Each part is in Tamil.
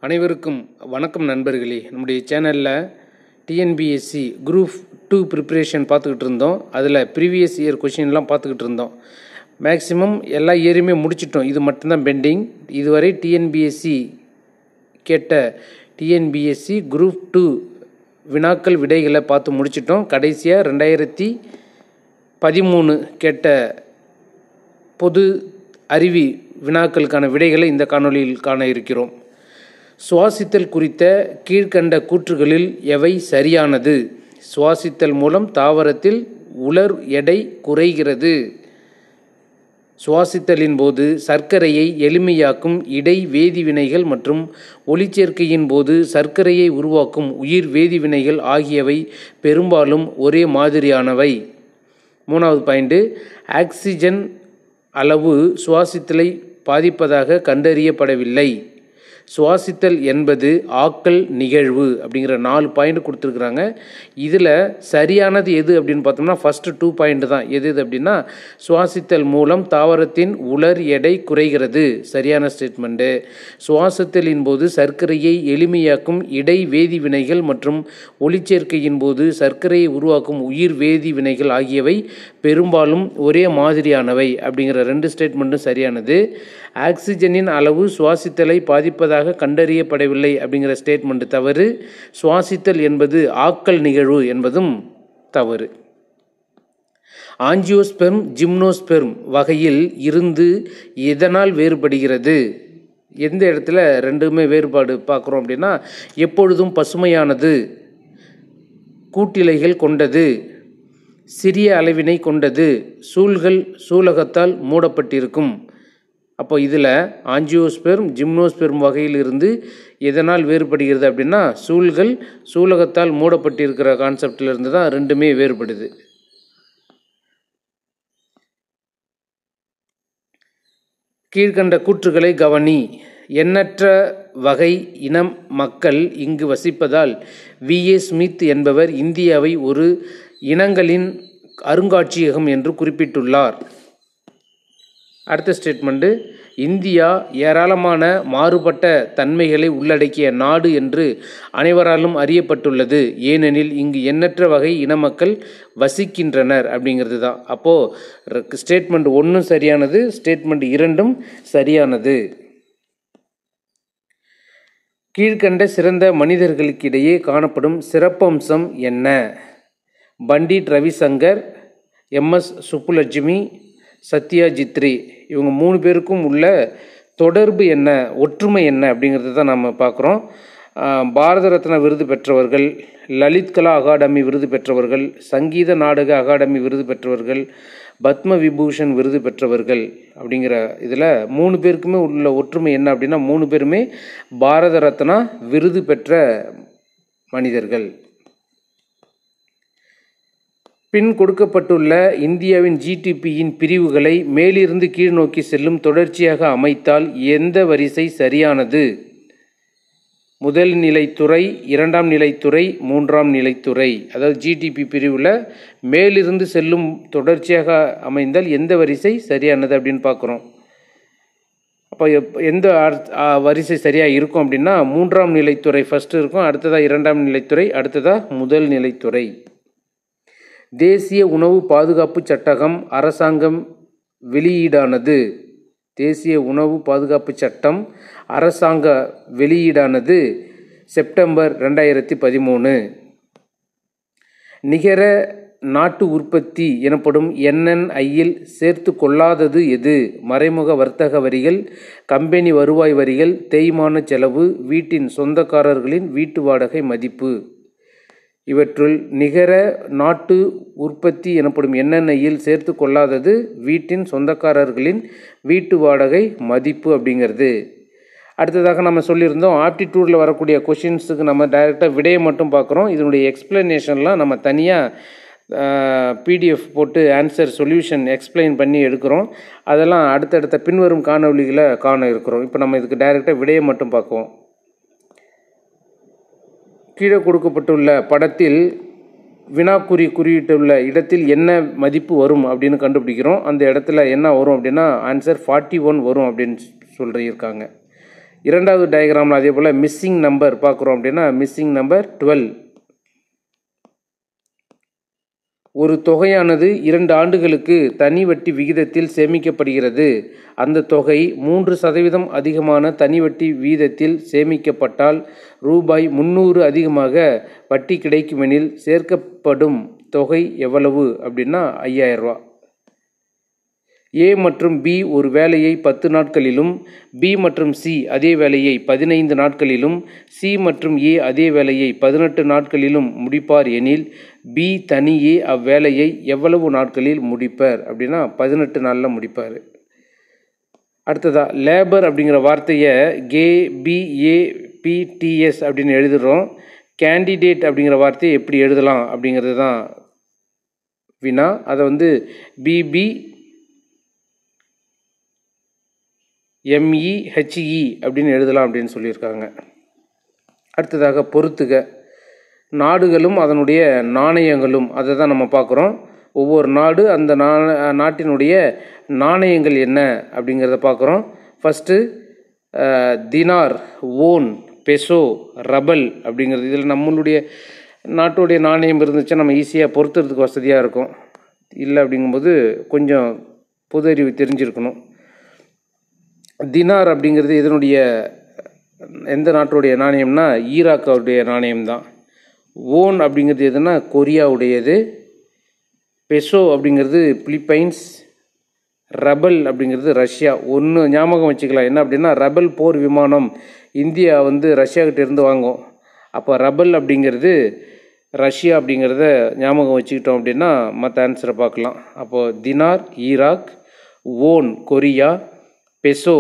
அனைவருக்கும் வணக்கம் நண்பர்களே. நம்முடைய சேனலில் டிஎன்பிஎஸ்சி குரூப் 2 ப்ரிப்ரேஷன் பார்த்துக்கிட்டு இருந்தோம். அதில் ப்ரீவியஸ் இயர் கொஷின்லாம் பார்த்துக்கிட்டு இருந்தோம். மேக்ஸிமம் எல்லா இயருமே முடிச்சிட்டோம். இது மட்டும்தான் பெண்டிங். இதுவரை டிஎன்பிஎஸ்சி கேட்ட டிஎன்பிஎஸ்சி குரூப் 2 வினாக்கள் விடைகளை பார்த்து முடிச்சிட்டோம். கடைசியாக 2013 கேட்ட பொது அறிவி வினாக்களுக்கான விடைகளை இந்த காணொளியில் காண இருக்கிறோம். சுவாசித்தல் குறித்த கீழ்கண்ட கூற்றுகளில் எவை சரியானது? சுவாசித்தல் மூலம் தாவரத்தில் உலர் எடை குறைகிறது. சுவாசித்தலின் போது சர்க்கரையை எளிமையாக்கும் இடை வேதிவினைகள் மற்றும் ஒளிச்சேர்க்கையின் போது சர்க்கரையை உருவாக்கும் உயிர் வேதிவினைகள் ஆகியவை பெரும்பாலும் ஒரே மாதிரியானவை. 3வது பாயிண்ட், ஆக்சிஜன் அளவு சுவாசித்தலை பாதிப்பதாக கண்டறியப்படவில்லை. சுவாசித்தல் என்பது ஆக்கல் நிகழ்வு அப்படிங்கிற 4 பாயிண்ட் கொடுத்துருக்குறாங்க. இதில் சரியானது எது அப்படின்னு பார்த்தோம்னா ஃபஸ்ட்டு 2 பாயிண்ட் தான். எது அப்படின்னா சுவாசித்தல் மூலம் தாவரத்தின் உலர் எடை குறைகிறது, சரியான ஸ்டேட்மெண்ட்டு. சுவாசித்தலின் போது சர்க்கரையை எளிமையாக்கும் இடை வேதி வினைகள் மற்றும் ஒளிச்சேர்க்கையின் போது சர்க்கரையை உருவாக்கும் உயிர் வேதி வினைகள் ஆகியவை பெரும்பாலும் ஒரே மாதிரியானவை அப்படிங்கிற 2 ஸ்டேட்மெண்ட்டும் சரியானது. ஆக்சிஜனின் அளவு சுவாசித்தலை பாதிப்பதாக கண்டறியப்படவில்லை அப்படிங்கிற ஸ்டேட்மெண்ட் தவறு. சுவாசித்தல் என்பது ஆக்கல் நிகழ்வு என்பதும் தவறு. ஆஞ்சியோஸ்பெர்ம் ஜிம்னோஸ்பெர்ம் வகையில் இருந்து எதனால் வேறுபடுகிறது? எந்த இடத்துல ரெண்டுமே வேறுபாடு பார்க்குறோம் அப்படின்னா, எப்பொழுதும் பசுமையானது, கூட்டிலைகள் கொண்டது, சிறிய அளவினை கொண்டது, சூழ்கள் சூலகத்தால் மூடப்பட்டிருக்கும். அப்போ இதில் ஆஞ்சியோஸ்பெர்ம் ஜிம்னோஸ்பெர்ம் வகையில் இருந்து எதனால் வேறுபடுகிறது அப்படின்னா, சூழ்கள் சூலகத்தால் மூடப்பட்டிருக்கிற கான்செப்டில் இருந்து தான் ரெண்டுமே வேறுபடுது. கீழ்கண்ட கூற்றுகளை கவனி. எண்ணற்ற வகை இன மக்கள் இங்கு வசிப்பதால் V.A. ஸ்மித் என்பவர் இந்தியாவை ஒரு இனங்களின் அருங்காட்சியகம் என்று குறிப்பிட்டுள்ளார். அடுத்த ஸ்டேட்மெண்ட்டு, இந்தியா ஏராளமான மாறுபட்ட தன்மைகளை உள்ளடக்கிய நாடு என்று அனைவராலும் அறியப்பட்டுள்ளது, ஏனெனில் இங்கு எண்ணற்ற வகை இன மக்கள் வசிக்கின்றனர் அப்படிங்கிறது தான். அப்போது ஸ்டேட்மெண்ட் 1 சரியானது, ஸ்டேட்மெண்ட் 2 சரியானது. கீழ்கண்ட சிறந்த மனிதர்களுக்கிடையே காணப்படும் சிறப்பம்சம் என்ன? பண்டிட் ரவிசங்கர், MS சுப்புலட்சுமி, சத்யஜித் ரே, இவங்க 3 பேருக்கும் உள்ள தொடர்பு என்ன, ஒற்றுமை என்ன அப்படிங்கிறது தான் நம்ம பார்க்குறோம். பாரத ரத்னா விருது பெற்றவர்கள், லலித் கலா அகாடமி விருது பெற்றவர்கள், சங்கீத நாடக அகாடமி விருது பெற்றவர்கள், பத்ம விபூஷன் விருது பெற்றவர்கள் அப்படிங்கிற இதில் 3 பேருக்குமே உள்ள ஒற்றுமை என்ன அப்படின்னா, 3 பேருமே பாரத ரத்னா விருது பெற்ற மனிதர்கள். பின் கொடுக்கப்பட்டுள்ள இந்தியாவின் GDPயின் பிரிவுகளை மேலிருந்து கீழ் நோக்கி செல்லும் தொடர்ச்சியாக அமைத்தால் எந்த வரிசை சரியானது? முதல் நிலைத்துறை, 2ஆம் நிலைத்துறை, 3ஆம் நிலைத்துறை. அதாவது GDP பிரிவில் மேலிருந்து செல்லும் தொடர்ச்சியாக அமைந்தால் எந்த வரிசை சரியானது அப்படின்னு பார்க்குறோம். அப்போ எந்த வரிசை சரியாக இருக்கும் அப்படின்னா, 3ஆம் நிலைத்துறை ஃபஸ்ட்டு இருக்கும், அடுத்ததாக 2ஆம் நிலைத்துறை, அடுத்ததாக முதல் நிலைத்துறை. தேசிய உணவு பாதுகாப்பு சட்டகம் அரசாங்கம் வெளியீடானது. தேசிய உணவு பாதுகாப்பு சட்டம் அரசாங்க வெளியீடானது செப்டம்பர் 2013. நிகர நாட்டு உற்பத்தி எனப்படும் NNIயில் சேர்த்து கொள்ளாதது எது? மறைமுக வர்த்தக வரிகள், கம்பெனி வருவாய் வரிகள், தேய்மான செலவு, வீட்டின் சொந்தக்காரர்களின் வீட்டு வாடகை மதிப்பு. இவற்றுள் நிகர நாட்டு உற்பத்தி எனப்படும் NNIயில் சேர்த்து கொள்ளாதது வீட்டின் சொந்தக்காரர்களின் வீட்டு வாடகை மதிப்பு அப்படிங்கிறது. அடுத்ததாக நம்ம சொல்லியிருந்தோம், ஆப்டிடியூடில் வரக்கூடிய கொஷின்ஸுக்கு நம்ம டைரெக்டாக விடையை மட்டும் பார்க்குறோம். இதனுடைய எக்ஸ்பிளனேஷன்லாம் நம்ம தனியாக PDF போட்டு ஆன்சர் சொல்யூஷன் எக்ஸ்பிளைன் பண்ணி எடுக்கிறோம். அதெல்லாம் அடுத்தடுத்த பின்வரும் காணொளிகளை காண இருக்கிறோம். இப்போ நம்ம இதுக்கு டைரெக்டாக விடையை மட்டும் பார்க்குவோம். கீழே கொடுக்கப்பட்டுள்ள படத்தில் வினாக்குறி குறியிட்டுள்ள இடத்தில் என்ன மதிப்பு வரும் அப்படின்னு கண்டுபிடிக்கிறோம். அந்த இடத்துல என்ன வரும் அப்படின்னா ஆன்சர் 41 வரும் அப்படின்னு சொல்லியிருக்காங்க. இரண்டாவது டயக்ராமில் அதே போல் மிஸ்ஸிங் நம்பர் பார்க்குறோம் அப்படின்னா மிஸ்ஸிங் நம்பர் 12. ஒரு தொகையானது 2 ஆண்டுகளுக்கு தனி வட்டி விகிதத்தில் சேமிக்கப்படுகிறது. அந்த தொகை 3% அதிகமான தனி வட்டி வீதத்தில் சேமிக்கப்பட்டால் ரூபாய் 300 அதிகமாக வட்டி கிடைக்குமெனில் சேர்க்கப்படும் தொகை எவ்வளவு அப்படின்னா 5000 ரூபா. ஏ மற்றும் பி ஒரு வேலையை 10 நாட்களிலும் பி மற்றும் சி அதே வேலையை 15 நாட்களிலும் சி மற்றும் ஏ அதே வேலையை 18 நாட்களிலும் முடிப்பார் எனில் பி தனியே அவ்வேலையை எவ்வளவு நாட்களில் முடிப்பார் அப்படின்னா 18 நாளில் முடிப்பார். அடுத்ததா லேபர் அப்படிங்கிற வார்த்தையை KBAPTS அப்படின்னு எழுதுகிறோம். கேண்டிடேட் அப்படிங்கிற வார்த்தையை எப்படி எழுதலாம் அப்படிங்கிறது தான் வினா. அதை BBMEHE அப்படின்னு எழுதலாம் அப்படின்னு சொல்லியிருக்காங்க. அடுத்ததாக பொறுத்துக. நாடுகளும் அதனுடைய நாணயங்களும் அதை தான் நம்ம பார்க்குறோம். ஒவ்வொரு நாடு அந்த நாட்டினுடைய நாணயங்கள் என்ன அப்படிங்கிறத பார்க்குறோம். ஃபஸ்ட்டு தினார், ஓன், பெசோ, ரபல் அப்படிங்கிறது. இதில் நம்மளுடைய நாட்டுடைய நாணயம் இருந்துச்சுன்னா நம்ம ஈஸியாக பொறுத்துறதுக்கு வசதியாக இருக்கும். இல்லை அப்படிங்கும்போது கொஞ்சம் பொது அறிவு தெரிஞ்சிருக்கணும். தினார் அப்படிங்கிறது இதனுடைய எந்த நாட்டுடைய நாணயம்னா ஈராக்குடைய நாணயம்தான். ஓன் அப்படிங்கிறது எதுனா கொரியாவுடையது. பெசோ அப்படிங்கிறது பிலிப்பைன்ஸ். ரபல் அப்படிங்கிறது ரஷ்யா. ஒன்று ஞாபகம் வச்சுக்கலாம். என்ன அப்படின்னா ரபல் போர் விமானம் இந்தியா ரஷ்யாக்கிட்ட இருந்து வாங்கும். அப்போ ரபல் அப்படிங்கிறது ரஷ்யா அப்படிங்கிறத ஞாபகம் வச்சுக்கிட்டோம் அப்படின்னா மற்ற ஆன்சரை பார்க்கலாம். அப்போது dinar Iraq, won Korea, peso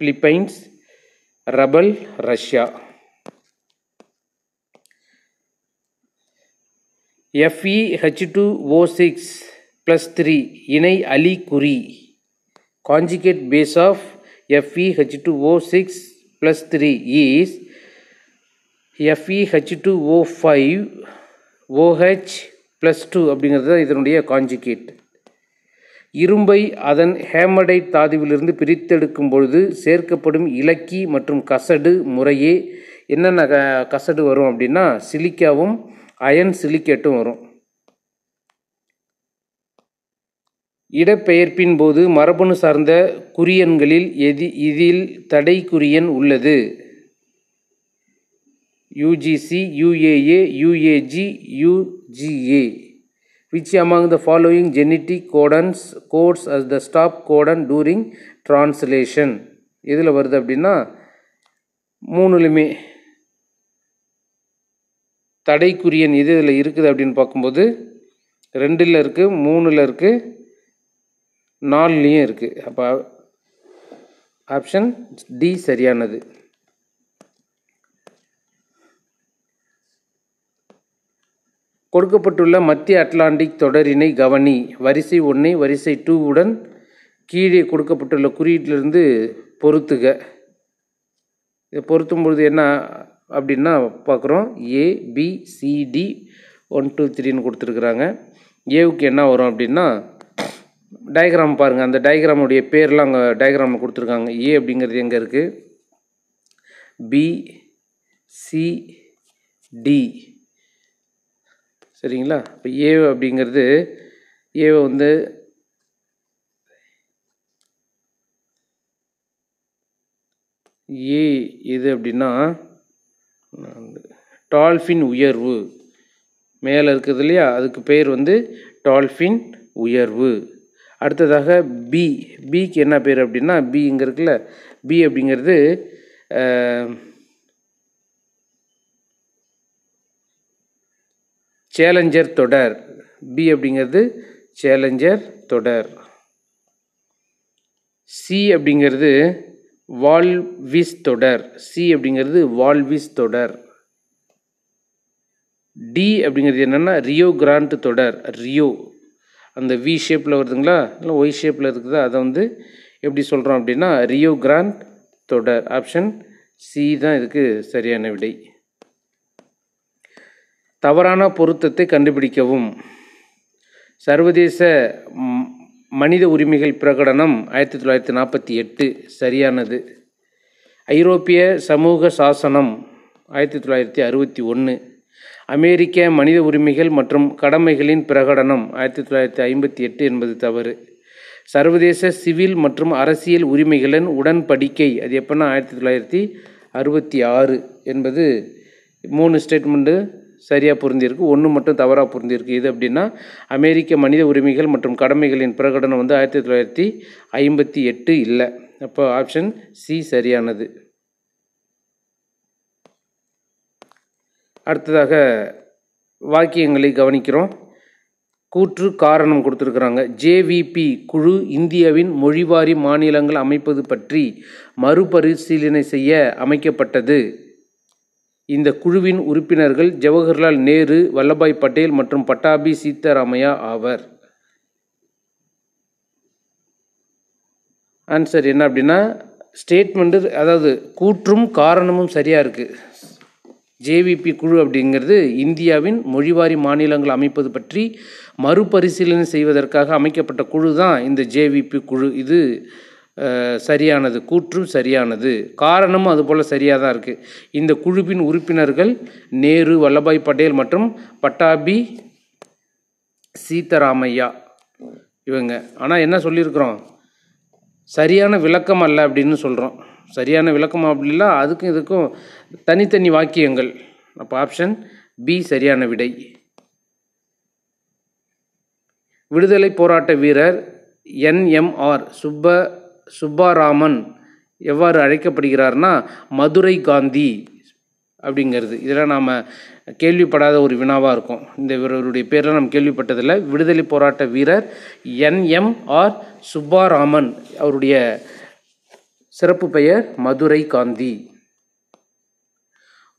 Philippines, rouble Russia. FeH2O6+3 இணை அலி குறி. Conjugate base of FeH2O6+3 is FeH2O5OH+2 அப்படிங்கிறது தான் இதனுடைய கான்ஜுகேட். இரும்பை அதன் ஹேமடைட் தாதுவிலிருந்து பிரித்தெடுக்கும் பொழுது சேர்க்கப்படும் இலக்கி மற்றும் கசடு முறையே என்னென்ன கசடு வரும் அப்படின்னா சிலிக்காவும் அயன் சிலிக்கேட்டும் வரும். இடப்பெயர்ப்பின் போது மரபணு சார்ந்த குறியன்களில் இதில் தடை குறியன் உள்ளது. UGC, UAA, UAG, UGA. Which among the following genetic codes as the stop codon during translation? இதில் வருது அப்படின்னா மூணுலையுமே தடைக்குரியன் இதில் இருக்குது அப்படின்னு பார்க்கும்போது 2ல் இருக்குது, 3ல் இருக்குது, 4லையும் இருக்குது. அப்போ ஆப்ஷன் டி சரியானது. கொடுக்கப்பட்டுள்ள மத்திய அட்லாண்டிக் தொடரினை கவனி. வரிசை 1 வரிசை 2 கீழே கொடுக்கப்பட்டுள்ள குறியீட்டிலிருந்து பொறுத்துக. இதை பொருத்தும் பொழுது என்ன அப்படின்னா பார்க்குறோம். ABCD 1 2 3ன்னு கொடுத்துருக்குறாங்க. ஏவுக்கு என்ன வரும் அப்படின்னா டயக்ராம் பாருங்கள். அந்த டயக்ராமுடைய பேர்லாம் அங்கே டயக்ராமில் கொடுத்துருக்காங்க. ஏ அப்படிங்கிறது எங்கே இருக்குது? BCD சரிங்களா? இப்போ ஏ அப்படிங்கிறது ஏவை ஏ எது அப்படின்னா டால்ஃபின் உயர்வு மேலே இருக்குது இல்லையா, அதுக்கு பேர் டால்ஃபின் உயர்வு. அடுத்ததாக பிக்கு என்ன பேர் அப்படின்னா பி இங்கே இருக்குல்ல, பி அப்படிங்கிறது சேலஞ்சர் தொடர். பி அப்படிங்கிறது சேலஞ்சர் தொடர். சி அப்படிங்கிறது வால்விஸ் தொடர். சி அப்படிங்கிறது வால்விஸ் தொடர். டி அப்படிங்கிறது என்னென்னா ரியோ கிராண்ட் தொடர். ரியோ அந்த வி ஷேப்பில் வருதுங்களா, இல்லை ஒய் ஷேப்பில் இருக்குது, அதை எப்படி சொல்கிறோம் அப்படின்னா ரியோ கிராண்ட் தொடர். ஆப்ஷன் சி தான் இதுக்கு சரியான விடை. தவறான பொருத்தத்தை கண்டுபிடிக்கவும். சர்வதேச மனித உரிமைகள் பிரகடனம் 1948 சரியானது. ஐரோப்பிய சமூக சாசனம் 1961. அமெரிக்க மனித உரிமைகள் மற்றும் கடமைகளின் பிரகடனம் 1958 என்பது தவறு. சர்வதேச சிவில் மற்றும் அரசியல் உரிமைகளின் உடன்படிக்கை அது எப்போனா 1966 என்பது 3 ஸ்டேட்மெண்ட்டு சரியாக பொருந்திருக்கு, 1 மட்டும் தவறாக பொருந்திருக்கு. இது அப்படின்னா அமெரிக்க மனித உரிமைகள் மற்றும் கடமைகளின் பிரகடனம் வந்து 1958 இல்லை. அப்போ ஆப்ஷன் சி சரியானது. அடுத்ததாக வாக்கியங்களை கவனிக்கிறோம். கூற்று காரணம் கொடுத்துருக்குறாங்க. ஜேவிபி குழு இந்தியாவின் மொழிவாரி மாநிலங்கள் அமைப்பது பற்றி மறுபரிசீலனை செய்ய அமைக்கப்பட்டது. இந்த குழுவின் உறுப்பினர்கள் ஜவஹர்லால் நேரு, வல்லபாய் பட்டேல் மற்றும் பட்டாபி சீதாராமையா ஆவர். ஆன்சர் என்ன அப்படின்னா ஸ்டேட்மெண்ட்டு, அதாவது கூற்றும் காரணமும் சரியாக இருக்குது. ஜேவிபி குழு அப்படிங்கிறது இந்தியாவின் மொழிவாரி மாநிலங்கள் அமைப்பது பற்றி மறுபரிசீலனை செய்வதற்காக அமைக்கப்பட்ட குழு தான் இந்த ஜேவிபி குழு. இது சரியானது, கூற்றும் சரியானது, காரணமும் அதுபோல் சரியாக தான் இருக்குது. இந்த குழுவின் உறுப்பினர்கள் நேரு, வல்லபாய் பட்டேல் மற்றும் பட்டாபி சீதாராமையா இவங்க. ஆனால் என்ன சொல்லியிருக்கிறோம், சரியான விளக்கம் அல்ல அப்படின்னு சொல்கிறோம். சரியான விளக்கம் அப்படின்னா அதுக்கும் இதுக்கும் தனித்தனி வாக்கியங்கள். அப்போ ஆப்ஷன் பி சரியான விடை. விடுதலை போராட்ட வீரர் NMR சுப்பாராமன் எவ்வாறு அழைக்கப்படுகிறார்னா மதுரை காந்தி அப்படிங்கிறது. இதெல்லாம் நாம் கேள்விப்படாத ஒரு வினாவாக இருக்கும். இந்த இவருடைய பேரெலாம் நம்ம கேள்விப்பட்டதில்லை. விடுதலை போராட்ட வீரர் NMR சுப்பாராமன், அவருடைய சிறப்பு பெயர் மதுரை காந்தி.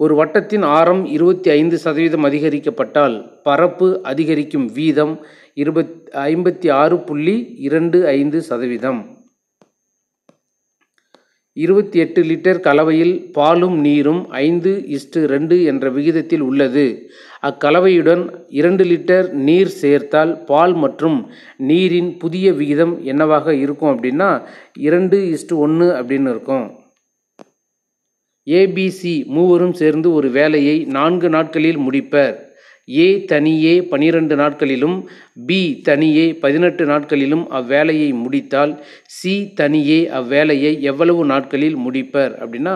ஒரு வட்டத்தின் ஆரம் 25% அதிகரிக்கப்பட்டால் பரப்பு அதிகரிக்கும் வீதம் 56.25%. 28 லிட்டர் கலவையில் பாலும் நீரும் 5:2 என்ற விகிதத்தில் உள்ளது. அக்கலவையுடன் 2 லிட்டர் நீர் சேர்த்தால் பால் மற்றும் நீரின் புதிய விகிதம் என்னவாக இருக்கும் அப்படின்னா 2:1 அப்படின்னு இருக்கும். ABC மூவரும் சேர்ந்து ஒரு வேலையை 4 நாட்களில் முடிப்பர். A தனியே 12 நாட்களிலும் B தனியே 18 நாட்களிலும் அவ்வேலையை முடித்தால் C தனியே அவ்வேலையை எவ்வளவு நாட்களில் முடிப்பர் அப்படின்னா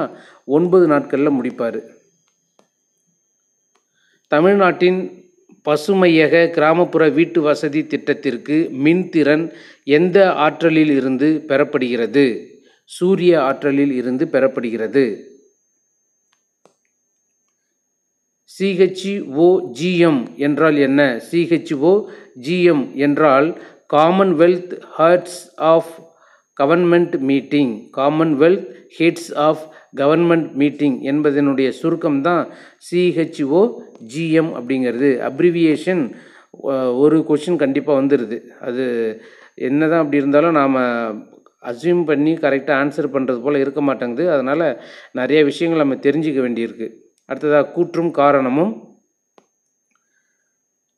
9 நாட்களில் முடிப்பார். தமிழ்நாட்டின் பசுமையக கிராமப்புற வீட்டு வசதி திட்டத்திற்கு மின்திறன் எந்த ஆற்றலில் இருந்து பெறப்படுகிறது? சூரிய ஆற்றலில் இருந்து பெறப்படுகிறது. CHOGM என்றால் என்ன? CHOGM என்றால் Commonwealth heads of government meeting. Commonwealth heads of government meeting என்பதனுடைய சுருக்கம் தான் CHOGM அப்படிங்கிறது. அப்ரிவியேஷன் ஒரு கொஷின் கண்டிப்பாக வந்துடுது. அது என்ன தான் அப்படி இருந்தாலும் நாம் அஸ்யூம் பண்ணி கரெக்டாக ஆன்சர் பண்ணுறது போல் இருக்க மாட்டேங்குது. அதனால் நிறைய விஷயங்கள் நம்ம தெரிஞ்சிக்க வேண்டியிருக்கு. அடுத்ததாக கூற்றும் காரணமும்.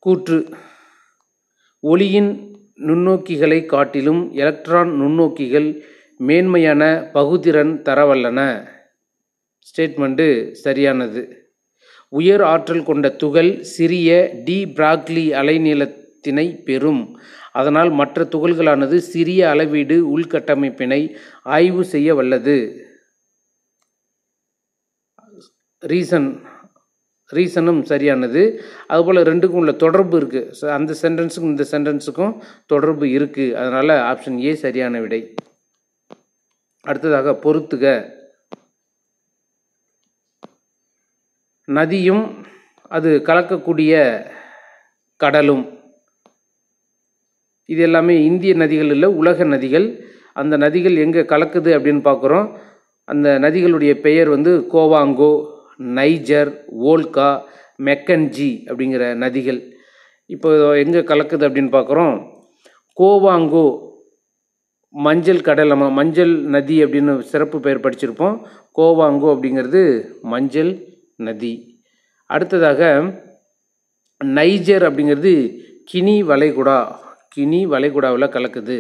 கூற்று: ஒளியின் நுண்ணோக்கிகளை காட்டிலும் எலக்ட்ரான் நுண்ணோக்கிகள் மேன்மையான பகுதிறன் தரவல்லன. ஸ்டேட்மெண்ட்டு சரியானது. உயர் ஆற்றல் கொண்ட துகள் சிறிய டி பிராக்லி அலைநீளத்தினை பெறும். அதனால் மற்ற துகள்களானது சிறிய அளவீடு உள்கட்டமைப்பினை ஆய்வு செய்ய வல்லது. ரீசனும் சரியானது. அதுபோல் ரெண்டுக்கும் உள்ள தொடர்பு இருக்குது. அந்த சென்டென்ஸுக்கும் இந்த சென்டென்ஸுக்கும் தொடர்பு இருக்குது. அதனால் ஆப்ஷன் ஏ சரியான விடை. அடுத்ததாக பொறுத்துக. நதியும் அது கலக்கக்கூடிய கடலும். இது எல்லாமே இந்திய நதிகள் இல்லை, உலக நதிகள். அந்த நதிகள் எங்கே கலக்குது அப்படின்னு பார்க்குறோம். அந்த நதிகளுடைய பெயர் வந்து கோவாங்கோ, நைஜர், வோல்கா, மெக்கன்ஜி அப்படிங்கிற நதிகள். இப்போ எங்கே கலக்குது அப்படின்னு பார்க்குறோம். கோவாங்கோ மஞ்சள் கடல், நம்ம மஞ்சள் நதி அப்படின்னு சிறப்பு பெயர் படிச்சிருப்போம். கோவாங்கோ அப்படிங்கிறது மஞ்சள் நதி. அடுத்ததாக நைஜர் அப்படிங்கிறது கினி வளைகுடாவில் கலக்குது.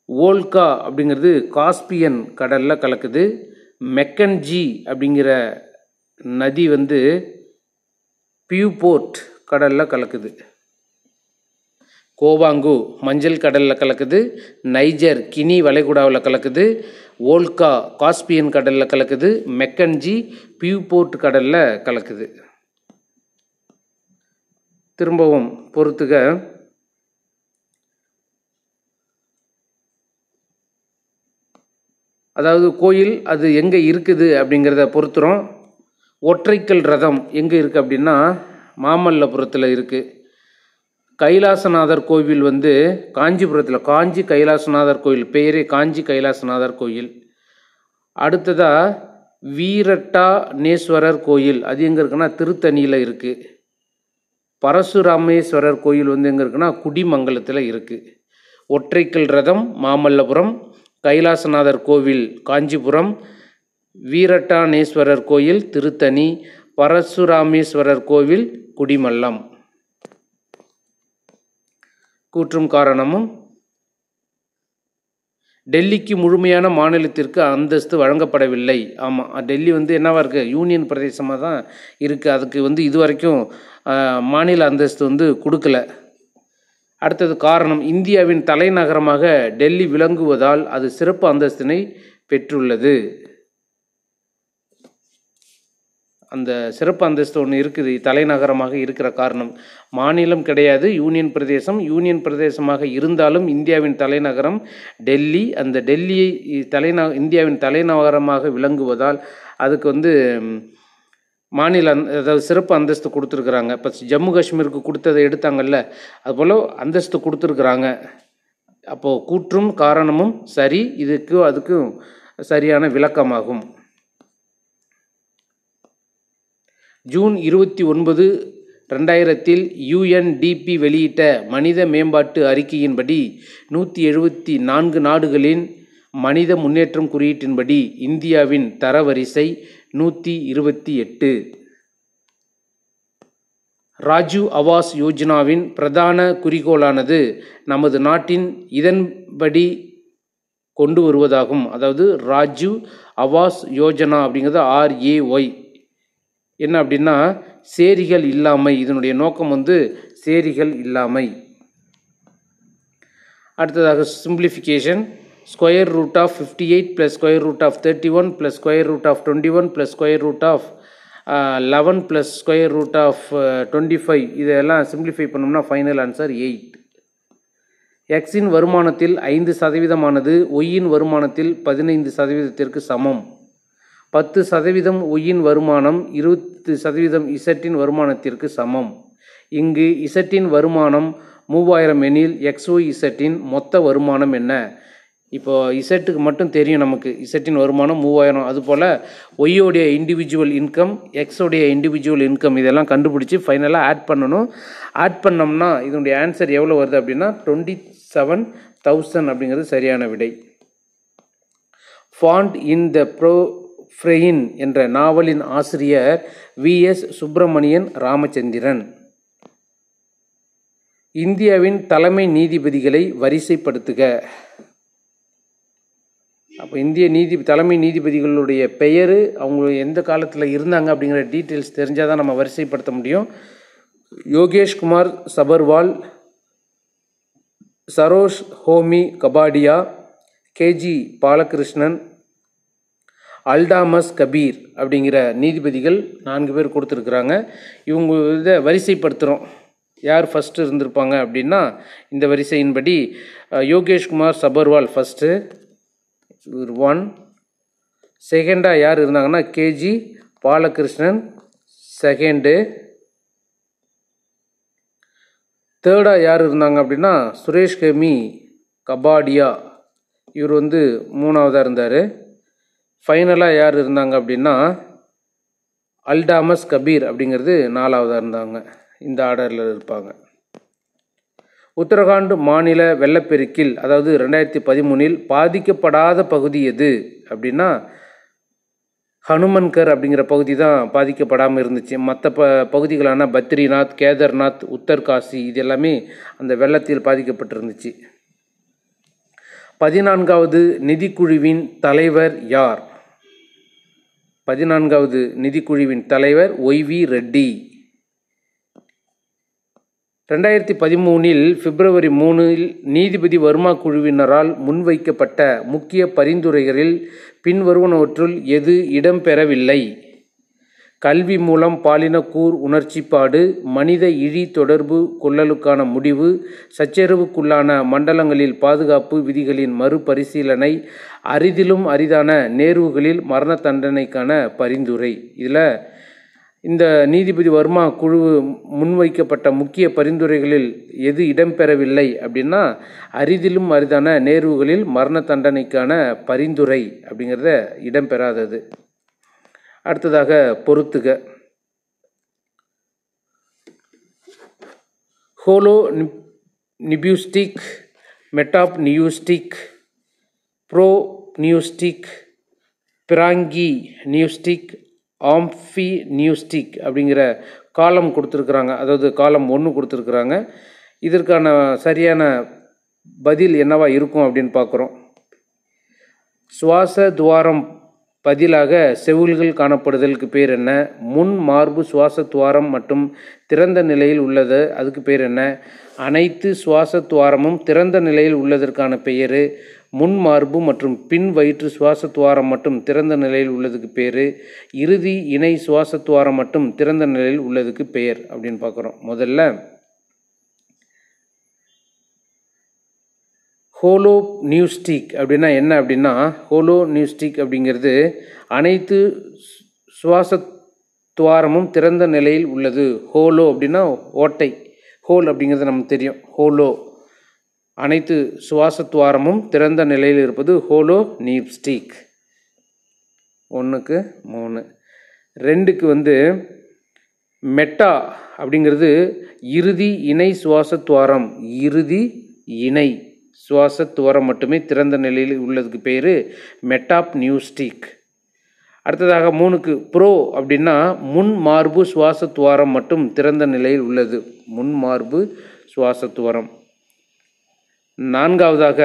வோல்கா அப்படிங்கிறது காஸ்பியன் கடலில் கலக்குது. மெக்கன்ஜி அப்படிங்கிற நதி வந்து பியூபோர்ட் கடலில் கலக்குது. கோவாங்கு மஞ்சள் கடலில் கலக்குது. நைஜர் கினி வளைகுடாவில் கலக்குது. ஓல்கா காஸ்பியன் கடலில் கலக்குது. மெக்கன்ஜி பியூபோர்ட் கடலில் கலக்குது. திரும்பவும் பொறுத்துக. அதாவது கோயில் அது எங்கே இருக்குது அப்படிங்கிறத பொறுத்துறோம். ஒற்றைக்கல் ரதம் எங்கே இருக்குது அப்படின்னா மாமல்லபுரத்தில் இருக்குது. கைலாசநாதர் கோவில் வந்து காஞ்சிபுரத்தில், காஞ்சி கைலாசநாதர் கோயில், பெயரே காஞ்சி கைலாசநாதர் கோயில். அடுத்ததாக வீரட்டானேஸ்வரர் கோயில், அது எங்கே இருக்குன்னா திருத்தணியில் இருக்குது. பரசுராமேஸ்வரர் கோயில் வந்து எங்கே இருக்குன்னா குடிமங்கலத்தில் இருக்குது. ஒற்றைக்கல் ரதம் மாமல்லபுரம், கைலாசநாதர் கோவில் காஞ்சிபுரம், வீரட்டானேஸ்வரர் கோயில் திருத்தணி, பரசுராமேஸ்வரர் கோவில் குடிமல்லம். கூற்றும் காரணமும். டெல்லிக்கு முழுமையான மாநிலத்திற்கு அந்தஸ்து வழங்கப்படவில்லை. ஆமாம், டெல்லி வந்து என்னவா இருக்குது, யூனியன் பிரதேசமாக தான் இருக்குது. அதுக்கு வந்து இதுவரைக்கும் மாநில அந்தஸ்து வந்து கொடுக்கல. அடுத்தது காரணம், இந்தியாவின் தலைநகரமாக டெல்லி விளங்குவதால் அது சிறப்பு அந்தஸ்தினை பெற்றுள்ளது. அந்த சிறப்பு அந்தஸ்து ஒன்று இருக்குது, தலைநகரமாக இருக்கிற காரணம். மாநிலம் கிடையாது, யூனியன் பிரதேசம். யூனியன் பிரதேசமாக இருந்தாலும் இந்தியாவின் தலைநகரம் டெல்லி. அந்த டெல்லியை இந்தியாவின் தலைநகரமாக விளங்குவதால் அதுக்கு வந்து மாநில அதாவது சிறப்பு அந்தஸ்து கொடுத்துருக்குறாங்க. இப்போ ஜம்மு காஷ்மீருக்கு கொடுத்ததை எடுத்தாங்கல்ல, அதுபோல் அந்தஸ்து கொடுத்துருக்குறாங்க. அப்போது கூற்றும் காரணமும் சரி, அதுக்கும் சரியான விளக்கமாகும். ஜூன் 29, 2000 UNDP வெளியிட்ட மனித மேம்பாட்டு அறிக்கையின்படி 174 நாடுகளின் மனித முன்னேற்றம் குறியீட்டின்படி இந்தியாவின் தரவரிசை 128. ராஜீவ் ஆவாஸ் யோஜனாவின் பிரதான குறிக்கோளானது நமது நாட்டின் இதன்படி கொண்டு வருவதாகும். அதாவது ராஜீவ் ஆவாஸ் யோஜனா அப்படிங்கிறது RAY என்ன அப்படின்னா சேரிகள் இல்லாமை. இதனுடைய நோக்கம் வந்து சேரிகள் இல்லாமை. அடுத்ததாக simplification. Square root of 58 + square root of 31 + square root of 21 + square root of 11 + square root of 25 இதெல்லாம் சிம்பிளிஃபை பண்ணோம்னா ஃபைனல் ஆன்சர் 8. எக்ஸின் வருமானத்தில் 5% ஒய்யின் வருமானத்தில் 15% சமம். 10% ஒய்யின் வருமானம் 20% இசட்டின் வருமானத்திற்கு சமம். இங்கு இசட்டின் வருமானம் 3000 எனில் XY இசட்டின் மொத்த வருமானம் என்ன? இப்போ இசட்டுக்கு மட்டும் தெரியும் நமக்கு இசட்டின் வருமானம் 3000. அதுபோல் ஒய்யோடைய இண்டிவிஜுவல் இன்கம், எக்ஸோடைய இண்டிவிஜுவல் இன்கம் இதெல்லாம் கண்டுபிடிச்சி ஃபைனலாக ஆட் பண்ணணும். ஆட் பண்ணோம்னா இதனுடைய ஆன்சர் எவ்வளோ வருது அப்படின்னா 27,000 அப்படிங்கிறது சரியான விடை. ஃபாண்ட் இன் த ப்ரொஃப்ரெயின் என்ற நாவலின் ஆசிரியர் VS சுப்பிரமணியன் ராமச்சந்திரன். இந்தியாவின் தலைமை நீதிபதிகளை வரிசைப்படுத்துக. அப்போ இந்திய தலைமை நீதிபதிகளுடைய பெயர், அவங்க எந்த காலத்தில் இருந்தாங்க அப்படிங்கிற டீட்டெயில்ஸ் தெரிஞ்சால் தான் நம்ம வரிசைப்படுத்த முடியும். யோகேஷ்குமார் சபர்வால், சரோஷ் ஹோமி கபாடியா, KG பாலகிருஷ்ணன், அல்டாமஸ் கபீர் அப்படிங்கிற நீதிபதிகள் 4 பேர் கொடுத்துருக்குறாங்க. இவங்க இதை வரிசைப்படுத்துகிறோம். யார் ஃபஸ்ட்டு இருந்திருப்பாங்க அப்படின்னா இந்த வரிசையின்படி யோகேஷ்குமார் சபர்வால் ஃபஸ்ட்டு, 1. செகண்டாக யார் இருந்தாங்கன்னா KG பாலகிருஷ்ணன் செகண்டு. தேர்டாக யார் இருந்தாங்க அப்படின்னா சுரேஷ் ஹோமி கபாடியா, இவர் வந்து 3ஆவதாக இருந்தார். ஃபைனலாக யார் இருந்தாங்க அப்படின்னா அல்டாமஸ் கபீர் அப்படிங்கிறது 4ஆவதாக இருந்தாங்க. இந்த ஆர்டரில் இருப்பாங்க. உத்தரகாண்ட் மாநில வெள்ளப்பெருக்கில் அதாவது 2013 பாதிக்கப்படாத பகுதி எது அப்படின்னா ஹனுமன்கர் அப்படிங்கிற பகுதி தான் பாதிக்கப்படாமல் இருந்துச்சு. மற்ற பகுதிகளான பத்ரிநாத், கேதார்நாத், உத்தர்காசி இது எல்லாமே அந்த வெள்ளத்தில் பாதிக்கப்பட்டிருந்துச்சு. 14வது நிதிக்குழுவின் தலைவர் யார்? 14வது நிதிக்குழுவின் தலைவர் ஒய்.வி. ரெட்டி. 2013 பிப்ரவரி 3 நீதிபதி வர்மா குழுவினரால் முன்வைக்கப்பட்ட முக்கிய பரிந்துரைகளில் பின்வருவனவற்றுள் எது இடம்பெறவில்லை? கல்வி மூலம் பாலினக்கூர் உணர்ச்சிப்பாடு, மனித இழி தொடர்பு கொள்ளலுக்கான முடிவு, சச்சரவுக்குள்ளான மண்டலங்களில் பாதுகாப்பு விதிகளின் மறுபரிசீலனை, அரிதிலும் அரிதான நேர்வுகளில் மரண தண்டனைக்கான பரிந்துரை. இதில் இந்த நீதிபதி வர்மா குழு முன்வைக்கப்பட்ட முக்கிய பரிந்துரைகளில் எது இடம்பெறவில்லை அப்படின்னா, அரிதிலும் அரிதான நேர்வுகளில் மரண தண்டனைக்கான பரிந்துரை அப்படிங்கிறத இடம்பெறாதது. அடுத்ததாக பொறுத்துக. ஹோலோ நியூஸ்டிக், மெட்டாப் நியூஸ்டிக், ப்ரோ நியூஸ்டிக், பிராங்கி நியூஸ்டிக், ஆம்ஃபி நியூஸ்டிக் அப்படிங்கிற காலம் கொடுத்துருக்குறாங்க. அதாவது காலம் 1 கொடுத்துருக்குறாங்க. இதற்கான சரியான பதில் என்னவா இருக்கும் அப்படின்னு பார்க்குறோம். சுவாச துவாரம் பதிலாக செவுள்கள் காணப்படுதலுக்கு பேர் என்ன? முன் மார்பு சுவாச துவாரம் மற்றும் திறந்த நிலையில் உள்ளது, அதுக்கு பேர் என்ன? அனைத்து சுவாச துவாரமும் திறந்த நிலையில் உள்ளதற்கான பெயர். முன் மார்பு மற்றும் பின் வயிற்று சுவாச துவாரம் மட்டும் திறந்த நிலையில் உள்ளதுக்கு பேர். இறுதி இணை சுவாச துவாரம் மட்டும் திறந்த நிலையில் உள்ளதுக்கு பெயர் அப்படின்னு பார்க்குறோம். முதல்ல ஹோலோ நியூஸ்டிக் அப்படின்னா என்ன அப்படின்னா, ஹோலோ நியூஸ்டிக் அப்படிங்கிறது அனைத்து சுவாச துவாரமும் திறந்த நிலையில் உள்ளது. ஹோலோ அப்படின்னா ஓட்டை, ஹோல் அப்படிங்கிறது நமக்கு தெரியும். ஹோலோ அனைத்து சுவாச துவாரமும் திறந்த நிலையில் இருப்பது ஹோலோ நியூஸ்டிக். 1க்கு 3. 2க்கு மெட்டா அப்படிங்கிறது இறுதி இணை சுவாச துவாரம். இறுதி இணை சுவாச துவாரம் மட்டுமே திறந்த நிலையில் உள்ளதுக்கு பேர் மெட்டாப் நியூஸ்டிக். அடுத்ததாக 3க்கு ப்ரோ அப்படின்னா முன் மார்பு சுவாச துவாரம் மட்டும் திறந்த நிலையில் உள்ளது. முன் மார்பு சுவாச துவாரம். 4வதாக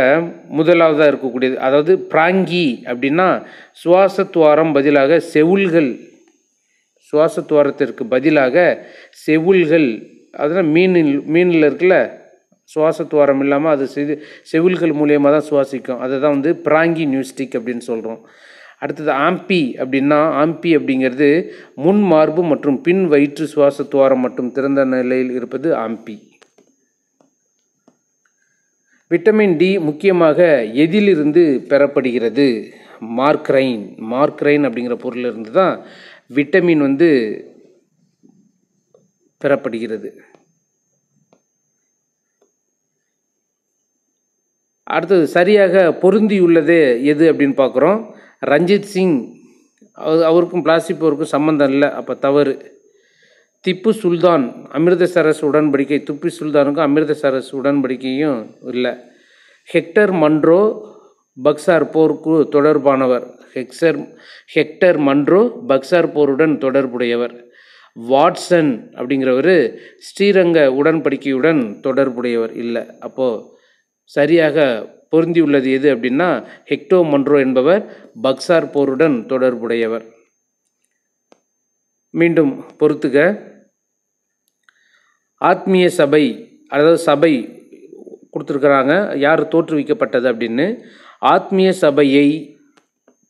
முதலாவதாக இருக்கக்கூடியது, அதாவது பிராங்கி அப்படின்னா சுவாச துவாரம் பதிலாக செவுள்கள். சுவாச துவாரத்திற்கு பதிலாக செவுள்கள். அதனால் மீனில் இருக்குல்ல, சுவாச துவாரம் இல்லாமல் அது செவில்கள் மூலியமாக தான் சுவாசிக்கும். அதை தான் பிராங்கி நியூஸ்டிக் அப்படின்னு சொல்கிறோம். அடுத்தது ஆம்பி அப்படின்னா, ஆம்பி அப்படிங்கிறது முன் மார்பு மற்றும் பின் வயிற்று சுவாச துவாரம் மட்டும் திறந்த நிலையில் இருப்பது ஆம்பி. விட்டமின் டி முக்கியமாக எதிலிருந்து பெறப்படுகிறது? மார்க்ரைன். மார்க்ரைன் அப்படிங்கிற பொருளிலிருந்து தான் விட்டமின் பெறப்படுகிறது. அடுத்தது சரியாக பொருந்தியுள்ளது எது அப்படின்னு பார்க்குறோம். ரஞ்சித் சிங் அவருக்கும் பிளாசிபோருக்கும் சம்மந்தம் இல்லை, அப்போ தவறு. திப்பு சுல்தான் அமிர்தசரஸ் உடன்படிக்கை, திப்பு சுல்தானுக்கும் அமிர்தசரஸ் உடன்படிக்கையும் இல்லை. ஹெக்டர் மன்ரோ பக்சார் போருக்கு தொடர்பானவர். ஹெக்டர் மன்ரோ பக்சார் போருடன் தொடர்புடையவர். வாட்சன் அப்படிங்கிறவர் ஸ்ரீரங்க உடன்படிக்கையுடன் தொடர்புடையவர் இல்லை. அப்போது சரியாக பொருந்தியுள்ளது எது அப்படின்னா, ஹெக்டோ மன்ரோ என்பவர் பக்சார் போருடன் தொடர்புடையவர். மீண்டும் பொறுத்துக. ஆத்மீய சபை, அதாவது சபை கொடுத்துருக்குறாங்க, யார் தோற்றுவிக்கப்பட்டது அப்படின்னு. ஆத்மீய சபையை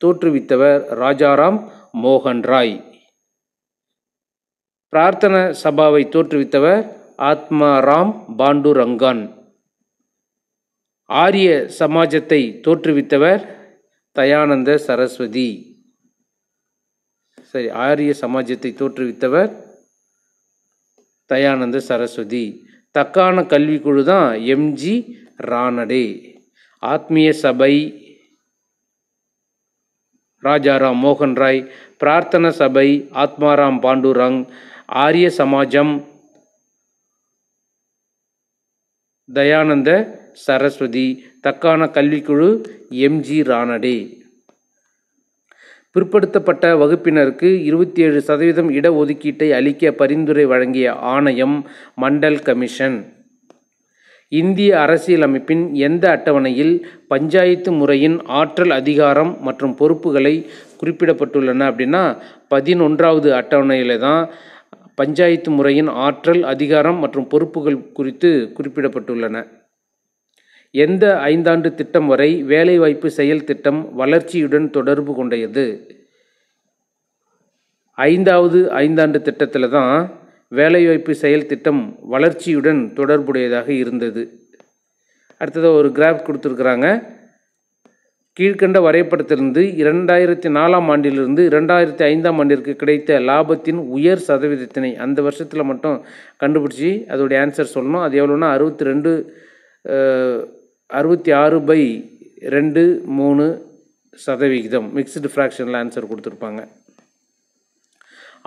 தோற்றுவித்தவர் ராஜாராம் மோகன் ராய். பிரார்த்தன சபாவை தோற்றுவித்தவர் ஆத்மாராம் பாண்டுரங்கன். ஆரிய சமாஜத்தை தோற்றுவித்தவர் தயானந்த சரஸ்வதி. சரி, ஆரிய சமாஜத்தை தோற்றுவித்தவர் தயானந்த சரஸ்வதி. தக்கான கல்விக்குழு தான் எம்.ஜி. ரானடே. ஆத்மீய சபை ராஜாராம் மோகன் ராய், பிரார்த்தன சபை ஆத்மாராம் பாண்டுரங், ஆரிய சமாஜம் தயானந்த சரஸ்வதி, தக்கான கல்விக்குழு எம்.ஜி. ரானடே. பிற்படுத்தப்பட்ட வகுப்பினருக்கு 27% இடஒதுக்கீட்டை அளிக்க பரிந்துரை வழங்கிய ஆணையம் மண்டல் கமிஷன். இந்திய அரசியலமைப்பின் எந்த அட்டவணையில் பஞ்சாயத்து முறையின் ஆற்றல், அதிகாரம் மற்றும் பொறுப்புகளை குறிப்பிடப்பட்டுள்ளன அப்படின்னா 11வது அட்டவணையில் தான் பஞ்சாயத்து முறையின் ஆற்றல், அதிகாரம் மற்றும் பொறுப்புகள் குறித்து குறிப்பிடப்பட்டுள்ளன. எந்த 5ஆண்டு திட்டம் வரை வேலைவாய்ப்பு செயல் திட்டம் வளர்ச்சியுடன் தொடர்பு கொண்டது? 5வது 5ஆண்டு திட்டத்தில் தான் வேலைவாய்ப்பு செயல் திட்டம் வளர்ச்சியுடன் தொடர்புடையதாக இருந்தது. அடுத்ததாக ஒரு கிராஃப் கொடுத்துருக்குறாங்க. கீழ்கண்ட வரைபடத்திலிருந்து 2004ஆம் ஆண்டிலிருந்து 2005ஆம் ஆண்டிற்கு கிடைத்த லாபத்தின் உயர் சதவீதத்தினை அந்த வருஷத்தில் மட்டும் கண்டுபிடிச்சி அதோடைய ஆன்சர் சொல்லணும். அது எவ்வளோன்னா 66/2/3% மிக்ஸ்டு ஃப்ராக்ஷனில் ஆன்சர் கொடுத்துருப்பாங்க.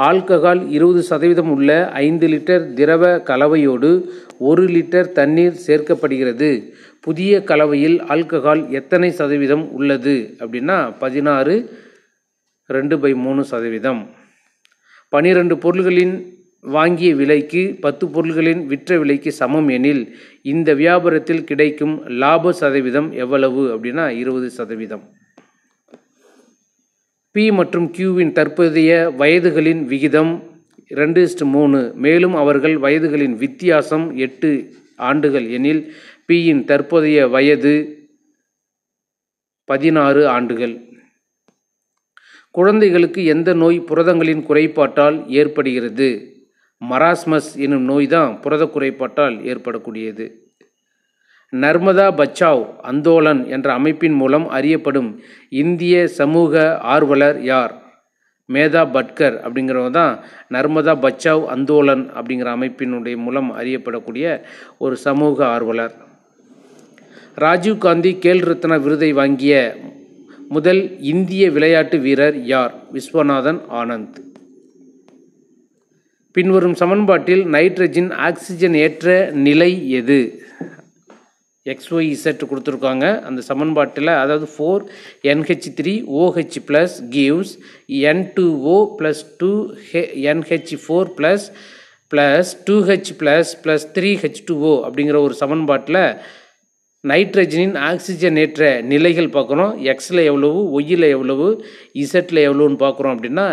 ஆல்கஹால் 20% உள்ள 5 லிட்டர் திரவ கலவையோடு 1 லிட்டர் தண்ணீர் சேர்க்கப்படுகிறது. புதிய கலவையில் ஆல்கஹால் எத்தனை சதவீதம் உள்ளது அப்படின்னா 16/2/3%. 12 பொருள்களின் வாங்கிய விலைக்கு 10 பொருள்களின் விற்ற விலைக்கு சமம் எனில் இந்த வியாபாரத்தில் கிடைக்கும் லாப சதவீதம் எவ்வளவு அப்படின்னா 20%. P மற்றும் Qவின் தற்போதைய வயதுகளின் விகிதம் 2:3. மேலும் அவர்கள் வயதுகளின் வித்தியாசம் 8 ஆண்டுகள் எனில் Pயின் தற்போதைய வயது 16 ஆண்டுகள். குழந்தைகளுக்கு எந்த நோய் புரதங்களின் குறைபாட்டால் ஏற்படுகிறது? மராஸ்மஸ் எனும் நோய் தான் புரத குறைபாட்டால் ஏற்படக்கூடியது. நர்மதா பச்சாவ் அந்தோலன் என்ற அமைப்பின் மூலம் அறியப்படும் இந்திய சமூக ஆர்வலர் யார்? மேதா பட்கர் அப்படிங்கிறவங்க தான் நர்மதா பச்சாவ் அந்தோலன் அப்படிங்கிற அமைப்பினுடைய மூலம் அறியப்படக்கூடிய ஒரு சமூக ஆர்வலர். ராஜீவ்காந்தி கேல் ரத்னா விருதை வாங்கிய முதல் இந்திய விளையாட்டு வீரர் யார்? விஸ்வநாதன் ஆனந்த். பின்வரும் சமன்பாட்டில் நைட்ரஜன் ஆக்சிஜன் ஏற்ற நிலை எது? XYZ கொடுத்துருக்காங்க. அந்த சமன்பாட்டில் அதாவது 4NH3OH+ gives N2O + 2NH4 + 2H + 3H2O அப்படிங்கிற ஒரு சமன்பாட்டில் நைட்ரஜனின் ஆக்சிஜன் ஏற்ற நிலைகள் பார்க்குறோம். எக்ஸில் எவ்வளவு, ஒய்யில் எவ்வளவு, இசட்டில் எவ்வளோன்னு பார்க்குறோம். அப்படின்னா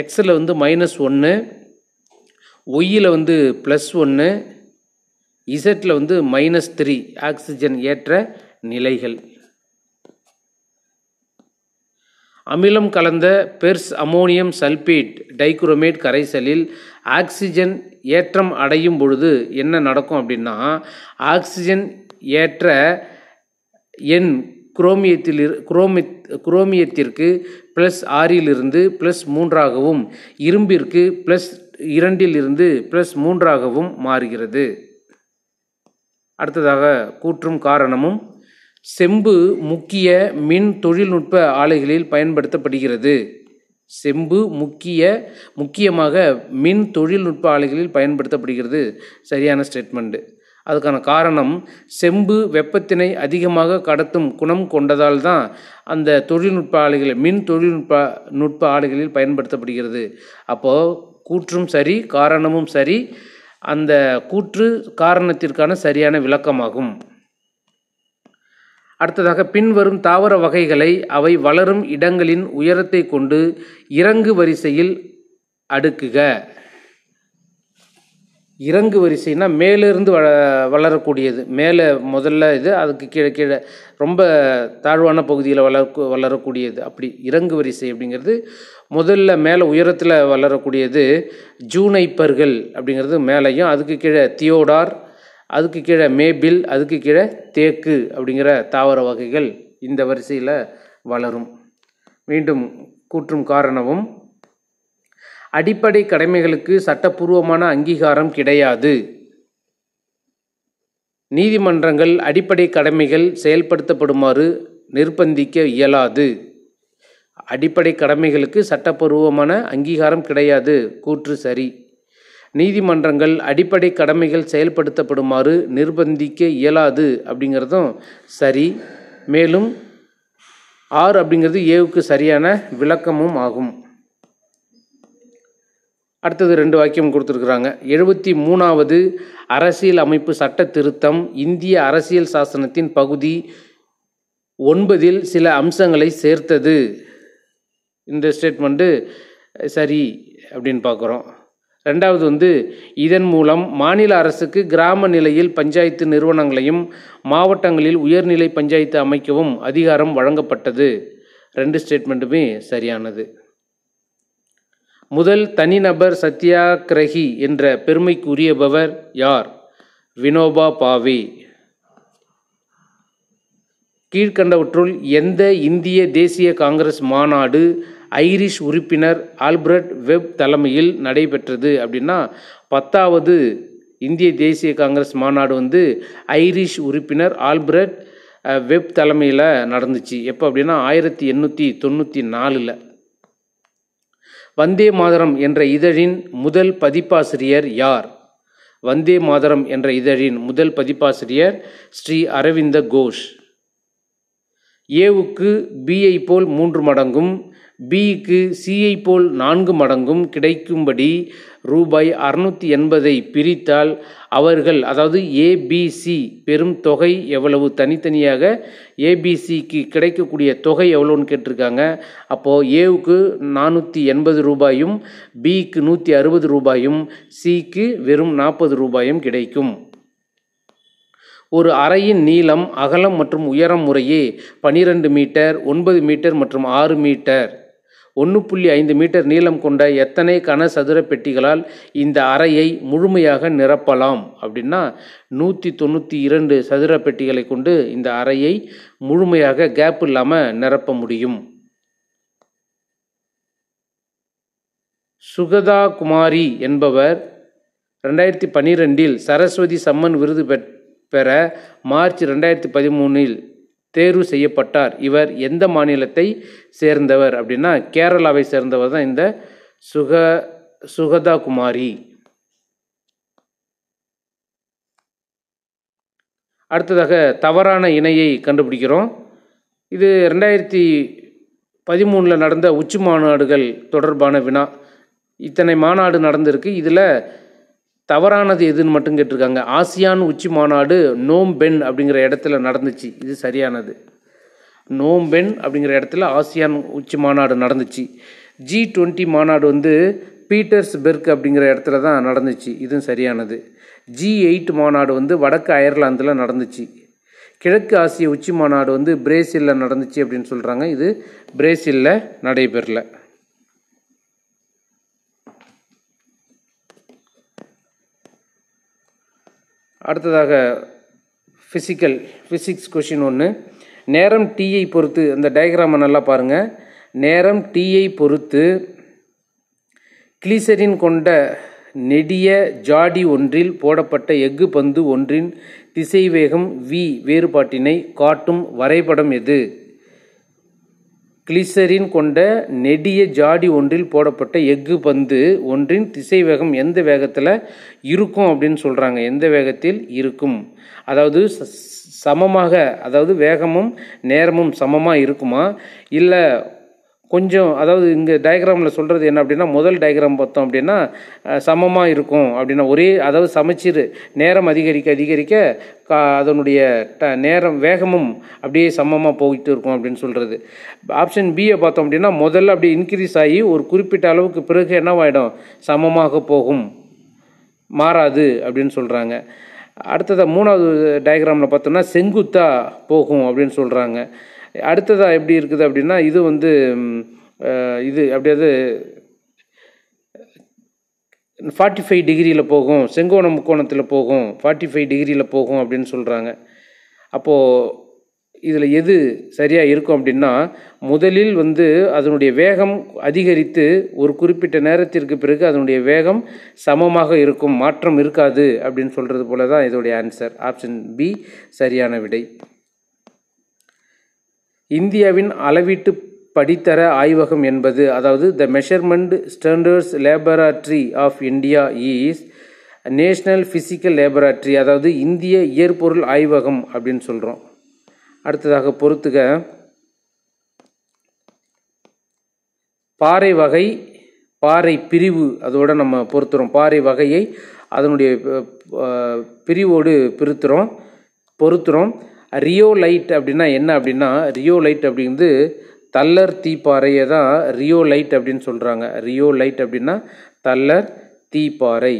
எக்ஸில் வந்து -1, ஒய்யில் வந்து +1, இசட்டில் வந்து -3 ஆக்சிஜன் ஏற்ற நிலைகள். அமிலம் கலந்த பெர்ஸ் அமோனியம் சல்பேட் டைகுரோமேட் கரைசலில் ஆக்சிஜன் ஏற்றம் அடையும் பொழுது என்ன நடக்கும் அப்படின்னா ஆக்சிஜன் ஏற்ற எண் குரோமியத்திற்கு +6 +3ஆகவும் இரும்பிற்கு +2 +3ஆகவும் மாறுகிறது. அடுத்ததாக கூற்றும் காரணமும். செம்பு முக்கிய மின் தொழில்நுட்ப ஆலைகளில் பயன்படுத்தப்படுகிறது. செம்பு முக்கியமாக மின் தொழில்நுட்ப ஆலைகளில் பயன்படுத்தப்படுகிறது. சரியான ஸ்டேட்மெண்ட். அதுக்கான காரணம் செம்பு வெப்பத்தினை அதிகமாக கடத்தும் குணம் கொண்டதால் தான் அந்த தொழில்நுட்ப ஆலைகள் மின் தொழில்நுட்ப ஆலைகளில் பயன்படுத்தப்படுகிறது. அப்போது கூற்றும் சரி, காரணமும் சரி. அந்த கூற்று காரணத்திற்கான சரியான விளக்கமாகும். அடுத்ததாக பின்வரும் தாவர வகைகளை அவை வளரும் இடங்களின் உயரத்தை கொண்டு இறங்கு வரிசையில் அடுக்குக. இறங்கு வரிசைனா மேலிருந்து வளரக்கூடியது. மேலே முதல்ல இது, அதுக்கு கீழே ரொம்ப தாழ்வான பகுதியில் வளரக்கூடியது. அப்படி இறங்கு வரிசை அப்படிங்கிறது முதல்ல மேலே உயரத்தில் வளரக்கூடியது ஜூனைப்பர்கள் அப்படிங்கிறது மேலேயும், அதுக்கு கீழே தியோடார், அதுக்கு கீழே மேபிள், அதுக்கு கீழே தேக்கு அப்படிங்கிற தாவர வகைகள் இந்த வரிசையில் வளரும். மீண்டும் கூற்றும் காரணமும். அடிப்படை கடமைகளுக்கு சட்டப்பூர்வமான அங்கீகாரம் கிடையாது. நீதிமன்றங்கள் அடிப்படை கடமைகள் செயல்படுத்தப்படுமாறு நிர்பந்திக்க இயலாது. அடிப்படை கடமைகளுக்கு சட்டப்பூர்வமான அங்கீகாரம் கிடையாது. கூற்று சரி. நீதிமன்றங்கள் அடிப்படை கடமைகள் செயல்படுத்தப்படுமாறு நிர்பந்திக்க இயலாது அப்படிங்கிறதும் சரி. மேலும் ஆர் அப்படிங்கிறது ஏவுக்கு சரியான விளக்கமும் ஆகும். அடுத்தது 2 வாக்கியம் கொடுத்துருக்குறாங்க. 73வது அரசியல் அமைப்பு சட்ட திருத்தம் இந்திய அரசியல் சாசனத்தின் பகுதி 9 சில அம்சங்களை சேர்த்தது. இந்த ஸ்டேட்மெண்ட்டு சரி அப்படின்னு பார்க்குறோம். 2வது இதன் மூலம் மாநில அரசுக்கு கிராம நிலையில் பஞ்சாயத்து நிறுவனங்களையும் மாவட்டங்களில் உயர்நிலை பஞ்சாயத்து அமைக்கவும் அதிகாரம் வழங்கப்பட்டது. 2 ஸ்டேட்மெண்ட்டுமே சரியானது. முதல் தனிநபர் சத்தியாகிரகி என்ற பெருமைக்குரியவர் யார்? வினோபா பாவே. கீழ்கண்டவற்றுள் எந்த இந்திய தேசிய காங்கிரஸ் மாநாடு ஐரிஷ் உறுப்பினர் ஆல்பர்ட் வெப் தலைமையில் நடைபெற்றது அப்படின்னா 10வது இந்திய தேசிய காங்கிரஸ் மாநாடு ஐரிஷ் உறுப்பினர் ஆல்பர்ட் வெப் தலைமையில் நடந்துச்சு. எப்போ அப்படின்னா 1894. வந்தே மாதரம் என்ற இதழின் முதல் பதிப்பாசிரியர் யார்? வந்தே மாதரம் என்ற இதழின் முதல் பதிப்பாசிரியர் ஸ்ரீ அரவிந்த கோஷ். ஏவுக்கு பிஐ போல் 3 மடங்கும் பிக்கு சிஐ போல் 4 மடங்கும் கிடைக்கும்படி ரூபாய் 680 பிரித்தால் அவர்கள் அதாவது ஏபிசி பெரும் தொகை எவ்வளவு? தனித்தனியாக ஏபிசிக்கு கிடைக்கக்கூடிய தொகை எவ்வளோன்னு கேட்டிருக்காங்க. அப்போது ஏவுக்கு 480 ரூபாயும் பிக்கு 160 ரூபாயும் சிக்கு வெறும் 40 ரூபாயும் கிடைக்கும். ஒரு அறையின் நீளம் அகலம் மற்றும் உயரம் முறையே 12 மீட்டர் 9 மீட்டர் மற்றும் 6 மீட்டர். 1.5 மீட்டர் நீளம் கொண்ட எத்தனை கன சதுர பெட்டிகளால் இந்த அறையை முழுமையாக நிரப்பலாம் அப்படின்னா 192 சதுர பெட்டிகளை கொண்டு இந்த அறையை முழுமையாக கேப் இல்லாமல் நிரப்ப முடியும். சுகதா குமாரி என்பவர் 2012 சரஸ்வதி சம்மன் விருது பெற மார்ச் 2013 தேர்வு செய்யப்பட்டார். இவர் எந்த மாநிலத்தை சேர்ந்தவர் அப்படின்னா கேரளாவை சேர்ந்தவர் தான் இந்த சுகதா குமாரி. அடுத்ததாக தவறான இணையை கண்டுபிடிக்கிறோம். இது 2013 நடந்த உச்சி மாநாடுகள் தொடர்பான வினா. இத்தனை மாநாடு நடந்திருக்கு. இதில் தவறானது எதுன்னு மட்டும் கேட்டிருக்காங்க. ஆசியான் உச்சி மாநாடு நோம் பென் அப்படிங்கிற இடத்துல நடந்துச்சு. இது சரியானது. நோம் பென் அப்படிங்கிற இடத்துல ஆசியான் உச்சி மாநாடு நடந்துச்சு. G20 மாநாடு பீட்டர்ஸ்பெர்க் அப்படிங்கிற இடத்துல தான் நடந்துச்சு. இதுவும் சரியானது. G8 மாநாடு வடக்கு அயர்லாந்தில் நடந்துச்சு. கிழக்கு ஆசிய உச்சி மாநாடு பிரேசிலில் நடந்துச்சு அப்படின்னு சொல்கிறாங்க. இது பிரேசிலில் நடைபெறல. அடுத்ததாக ஃபிசிக்ஸ் கொஷின் 1. நேரம் டீயை பொறுத்து அந்த டயக்ராமை நல்லா பாருங்கள். நேரம் டீயை பொறுத்து கிளிசரின் கொண்ட நெடிய ஜாடி ஒன்றில் போடப்பட்ட எஃகு பந்து ஒன்றின் திசைவேகம் v வேறுபாட்டினை காட்டும் வரைபடம் எது? கிளிசரின் கொண்ட நெடிய ஜாடி ஒன்றில் போடப்பட்ட எஃகு பந்து ஒன்றின் திசைவேகம் எந்த வேகத்தில் இருக்கும் அப்படின்னு சொல்கிறாங்க. எந்த வேகத்தில் இருக்கும்? அதாவது சமமாக, அதாவது வேகமும் நேரமும் சமமாக இருக்குமா? இல்லை கொஞ்சம், அதாவது இங்கே டயக்ராமில் சொல்கிறது என்ன அப்படின்னா, முதல் டயக்ராம் பார்த்தோம் அப்படின்னா சமமாக இருக்கும் அப்படின்னா அதாவது சமச்சீர் நேரம் அதிகரிக்க அதனுடைய நேரம் வேகமும் அப்படியே சமமாக போயிட்டு இருக்கும் அப்படின்னு சொல்கிறது. ஆப்ஷன் பியை பார்த்தோம் அப்படின்னா முதல்ல அப்படியே இன்க்ரீஸ் ஆகி ஒரு குறிப்பிட்ட அளவுக்கு பிறகு என்னவாயிடும்? சமமாக போகும், மாறாது அப்படின்னு சொல்கிறாங்க. அடுத்ததாக 3வது டயக்ராமில் பார்த்தோம்னா செங்குத்தாக போகும் அப்படின்னு சொல்கிறாங்க. அடுத்ததாக எப்படி இருக்குது அப்படின்னா இது இது அப்படியாவது 45 டிகிரியில் போகும், செங்கோண முக்கோணத்தில் போகும், 45 டிகிரியில் போகும் அப்படின்னு சொல்கிறாங்க. அப்போது இதில் எது சரியாக இருக்கும் அப்படின்னா முதலில் அதனுடைய வேகம் அதிகரித்து ஒரு குறிப்பிட்ட நேரத்திற்கு பிறகு அதனுடைய வேகம் சமமாக இருக்கும், மாற்றம் இருக்காது அப்படின்னு சொல்கிறது போல தான் இதோடைய ஆன்சர். ஆப்ஷன் பி சரியான விடை. இந்தியாவின் அளவீட்டு படித்தர ஆய்வகம் என்பது, அதாவது the measurement standards laboratory of India is national physical laboratory, அதாவது இந்திய இயற்பொருள் ஆய்வகம் அப்படின்னு சொல்கிறோம். அடுத்ததாக பொறுத்துக. பாறை வகை பாறை பிரிவு அதோட நம்ம பொறுத்துறோம். பாறை வகையை அதனுடைய பிரிவோடு பொறுத்துறோம். ரியோலைட் அப்படின்னா என்ன அப்படின்னா, ரியோலைட் அப்படிங்கிறது தள்ளர் தீப்பாறையை தான் ரியோலைட் அப்படின்னு சொல்கிறாங்க. ரியோலைட் அப்படின்னா தள்ளர் தீப்பாறை.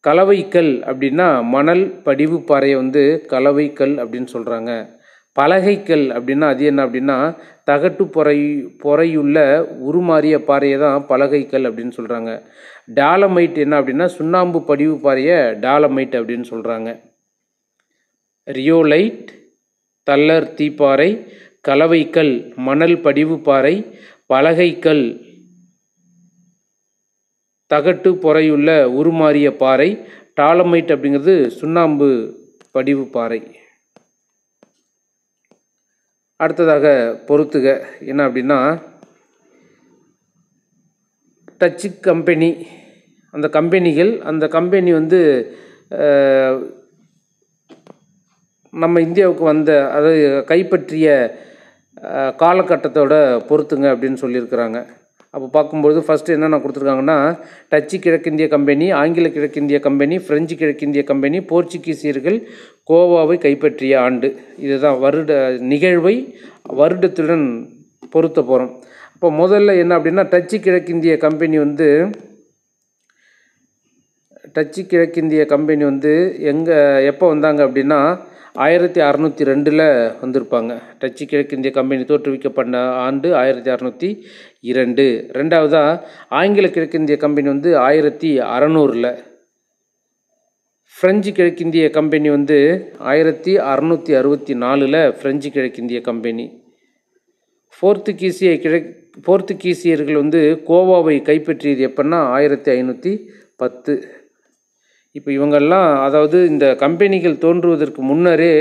கலவைக்கல் அப்படின்னா மணல் படிவு பாறையை வந்து கலவைக்கல் அப்படின்னு சொல்கிறாங்க. பலகைக்கல் அப்படின்னா அது என்ன அப்படின்னா தகட்டு பொறையுள்ள உருமாறிய பாறையை தான் பலகைக்கல் அப்படின்னு சொல்கிறாங்க. டாலமைட் என்ன அப்படின்னா சுண்ணாம்பு படிவு பாறையை டாலமைட் அப்படின்னு சொல்கிறாங்க. ரியோலைட் தள்ளர் தீப்பாறை, கலவைக்கல் மணல் படிவு பாறை, பலகைக்கல் தகட்டு பொறையுள்ள உருமாறிய பாறை, டாலமைட் அப்படிங்கிறது சுண்ணாம்பு படிவு பாறை. அடுத்ததாக பொறுத்துக என்ன அப்படின்னா டச்சு கம்பெனி, அந்த கம்பெனி வந்து நம்ம இந்தியாவுக்கு வந்த அதாவது கைப்பற்றிய காலகட்டத்தோட பொறுத்துங்க அப்படின்னு சொல்லியிருக்கிறாங்க. அப்போ பார்க்கும்போது ஃபஸ்ட்டு என்னென்ன கொடுத்துருக்காங்கன்னா டச்சு கிழக்கிந்திய கம்பெனி, ஆங்கில கிழக்கிந்திய கம்பெனி, பிரெஞ்சு கிழக்கிந்திய கம்பெனி, போர்ச்சுகீசியர்கள் கோவாவை கைப்பற்றிய ஆண்டு. இதுதான் நிகழ்வை வருடத்துடன் பொருத்த போகிறோம். அப்போ முதல்ல என்ன அப்படின்னா டச்சு கிழக்கிந்திய கம்பெனி வந்து எப்போ வந்தாங்க அப்படின்னா 1602 வந்திருப்பாங்க. டச்சு கிழக்கிந்திய கம்பெனி தோற்றுவிக்கப்பட்ட ஆண்டு 1602. ரெண்டாவதாக ஆங்கில கிழக்கிந்திய கம்பெனி வந்து 1600. பிரெஞ்சு கிழக்கிந்திய கம்பெனி வந்து 1664 பிரெஞ்சு கிழக்கிந்திய கம்பெனி. போர்த்துகீசியர்கள் வந்து கோவாவை கைப்பற்றியது எப்போன்னா 1510. இப்போ இவங்கெல்லாம் அதாவது இந்த கம்பெனிகள் தோன்றுவதற்கு முன்னரே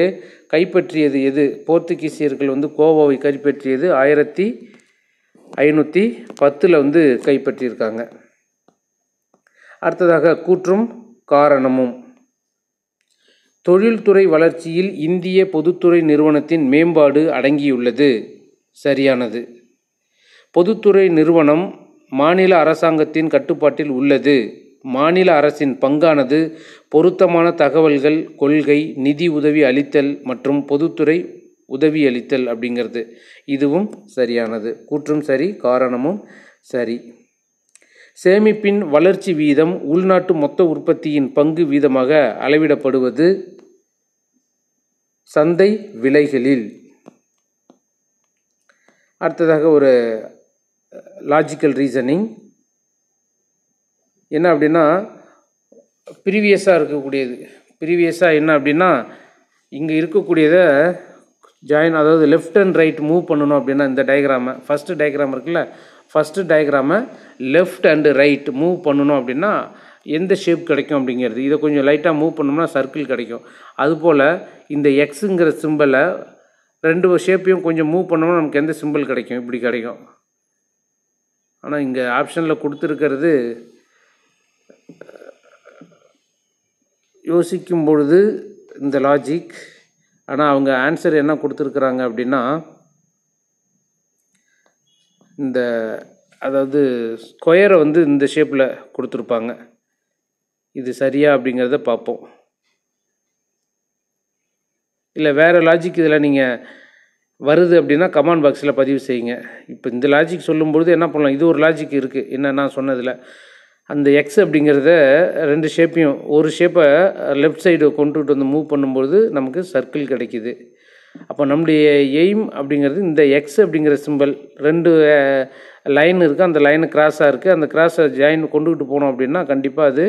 கைப்பற்றியது எது? போர்த்துகீசியர்கள் வந்து கோவாவை கைப்பற்றியது 1510 வந்து கைப்பற்றியிருக்காங்க. அடுத்ததாக கூற்றும் காரணமும். தொழில்துறை வளர்ச்சியில் இந்திய பொதுத்துறை நிறுவனத்தின் மேம்பாடு அடங்கியுள்ளது. சரியானது. பொதுத்துறை நிறுவனம் மாநில அரசாங்கத்தின் கட்டுப்பாட்டில் உள்ளது. மாநில அரசின் பங்கானது பொருத்தமான தகவல்கள், கொள்கை, நிதி உதவி அளித்தல் மற்றும் பொதுத்துறை உதவி அளித்தல் அப்படிங்கிறது. இதுவும் சரியானது. கூற்றும் சரி, காரணமும் சரி. சேமிப்பின் வளர்ச்சி வீதம் உள்நாட்டு மொத்த உற்பத்தியின் பங்கு வீதமாக அளவிடப்படுவது சந்தை விலைகளில். அடுத்ததாக ஒரு லாஜிக்கல் ரீசனிங் என்ன அப்படின்னா ப்ரீவியஸாக இருக்கக்கூடியது. ப்ரீவியஸாக என்ன அப்படின்னா இங்கே இருக்கக்கூடியதை அதாவது லெஃப்ட் அண்ட் ரைட் மூவ் பண்ணணும் அப்படின்னா இந்த டயக்ராமை ஃபஸ்ட்டு டயக்ராம் இருக்குல்ல, ஃபஸ்ட்டு டயக்ராமை லெஃப்ட் அண்டு ரைட் மூவ் பண்ணணும் அப்படின்னா எந்த ஷேப் கிடைக்கும் அப்படிங்கிறது. இதை கொஞ்சம் லைட்டாக மூவ் பண்ணோம்னா சர்க்கிள் கிடைக்கும். அதுபோல் இந்த எக்ஸுங்கிற சிம்பிளை 2 ஷேப்பையும் கொஞ்சம் மூவ் பண்ணோம்னா நமக்கு எந்த சிம்பிள் கிடைக்கும்? இப்படி கிடைக்கும். ஆனால் இங்கே ஆப்ஷனில் கொடுத்துருக்கிறது யோசிக்கும் பொழுது இந்த லாஜிக். ஆனால் அவங்க ஆன்சர் என்ன கொடுத்துருக்குறாங்க அப்படின்னா அதாவது ஸ்கொயரை வந்து இந்த ஷேப்பில் கொடுத்துருப்பாங்க. இது சரியா அப்படிங்கிறத பார்ப்போம். இல்லை வேறு லாஜிக் இதில் நீங்கள் வருது அப்படின்னா கமெண்ட் பாக்ஸில் பதிவு செய்யுங்க. இப்போ இந்த லாஜிக் சொல்லும்பொழுது என்ன பண்ணலாம், இது ஒரு லாஜிக் இருக்குது. என்ன நான் சொன்னதில் அந்த எக்ஸ் அப்படிங்கிறத 2 ஷேப்பையும் ஒரு ஷேப்பை லெஃப்ட் சைடு கொண்டுட்டு வந்து மூவ் பண்ணும்போது நமக்கு சர்க்கிள் கிடைக்கிது. அப்போ நம்முடைய எய்ம் அப்படிங்கிறது இந்த எக்ஸ் அப்படிங்கிற சிம்பிள் 2 லைன் இருக்குது, அந்த லைனு கிராஸாக இருக்குது, அந்த கிராஸை ஜாயின் கொண்டுக்கிட்டு போனோம் அப்படின்னா கண்டிப்பாக அது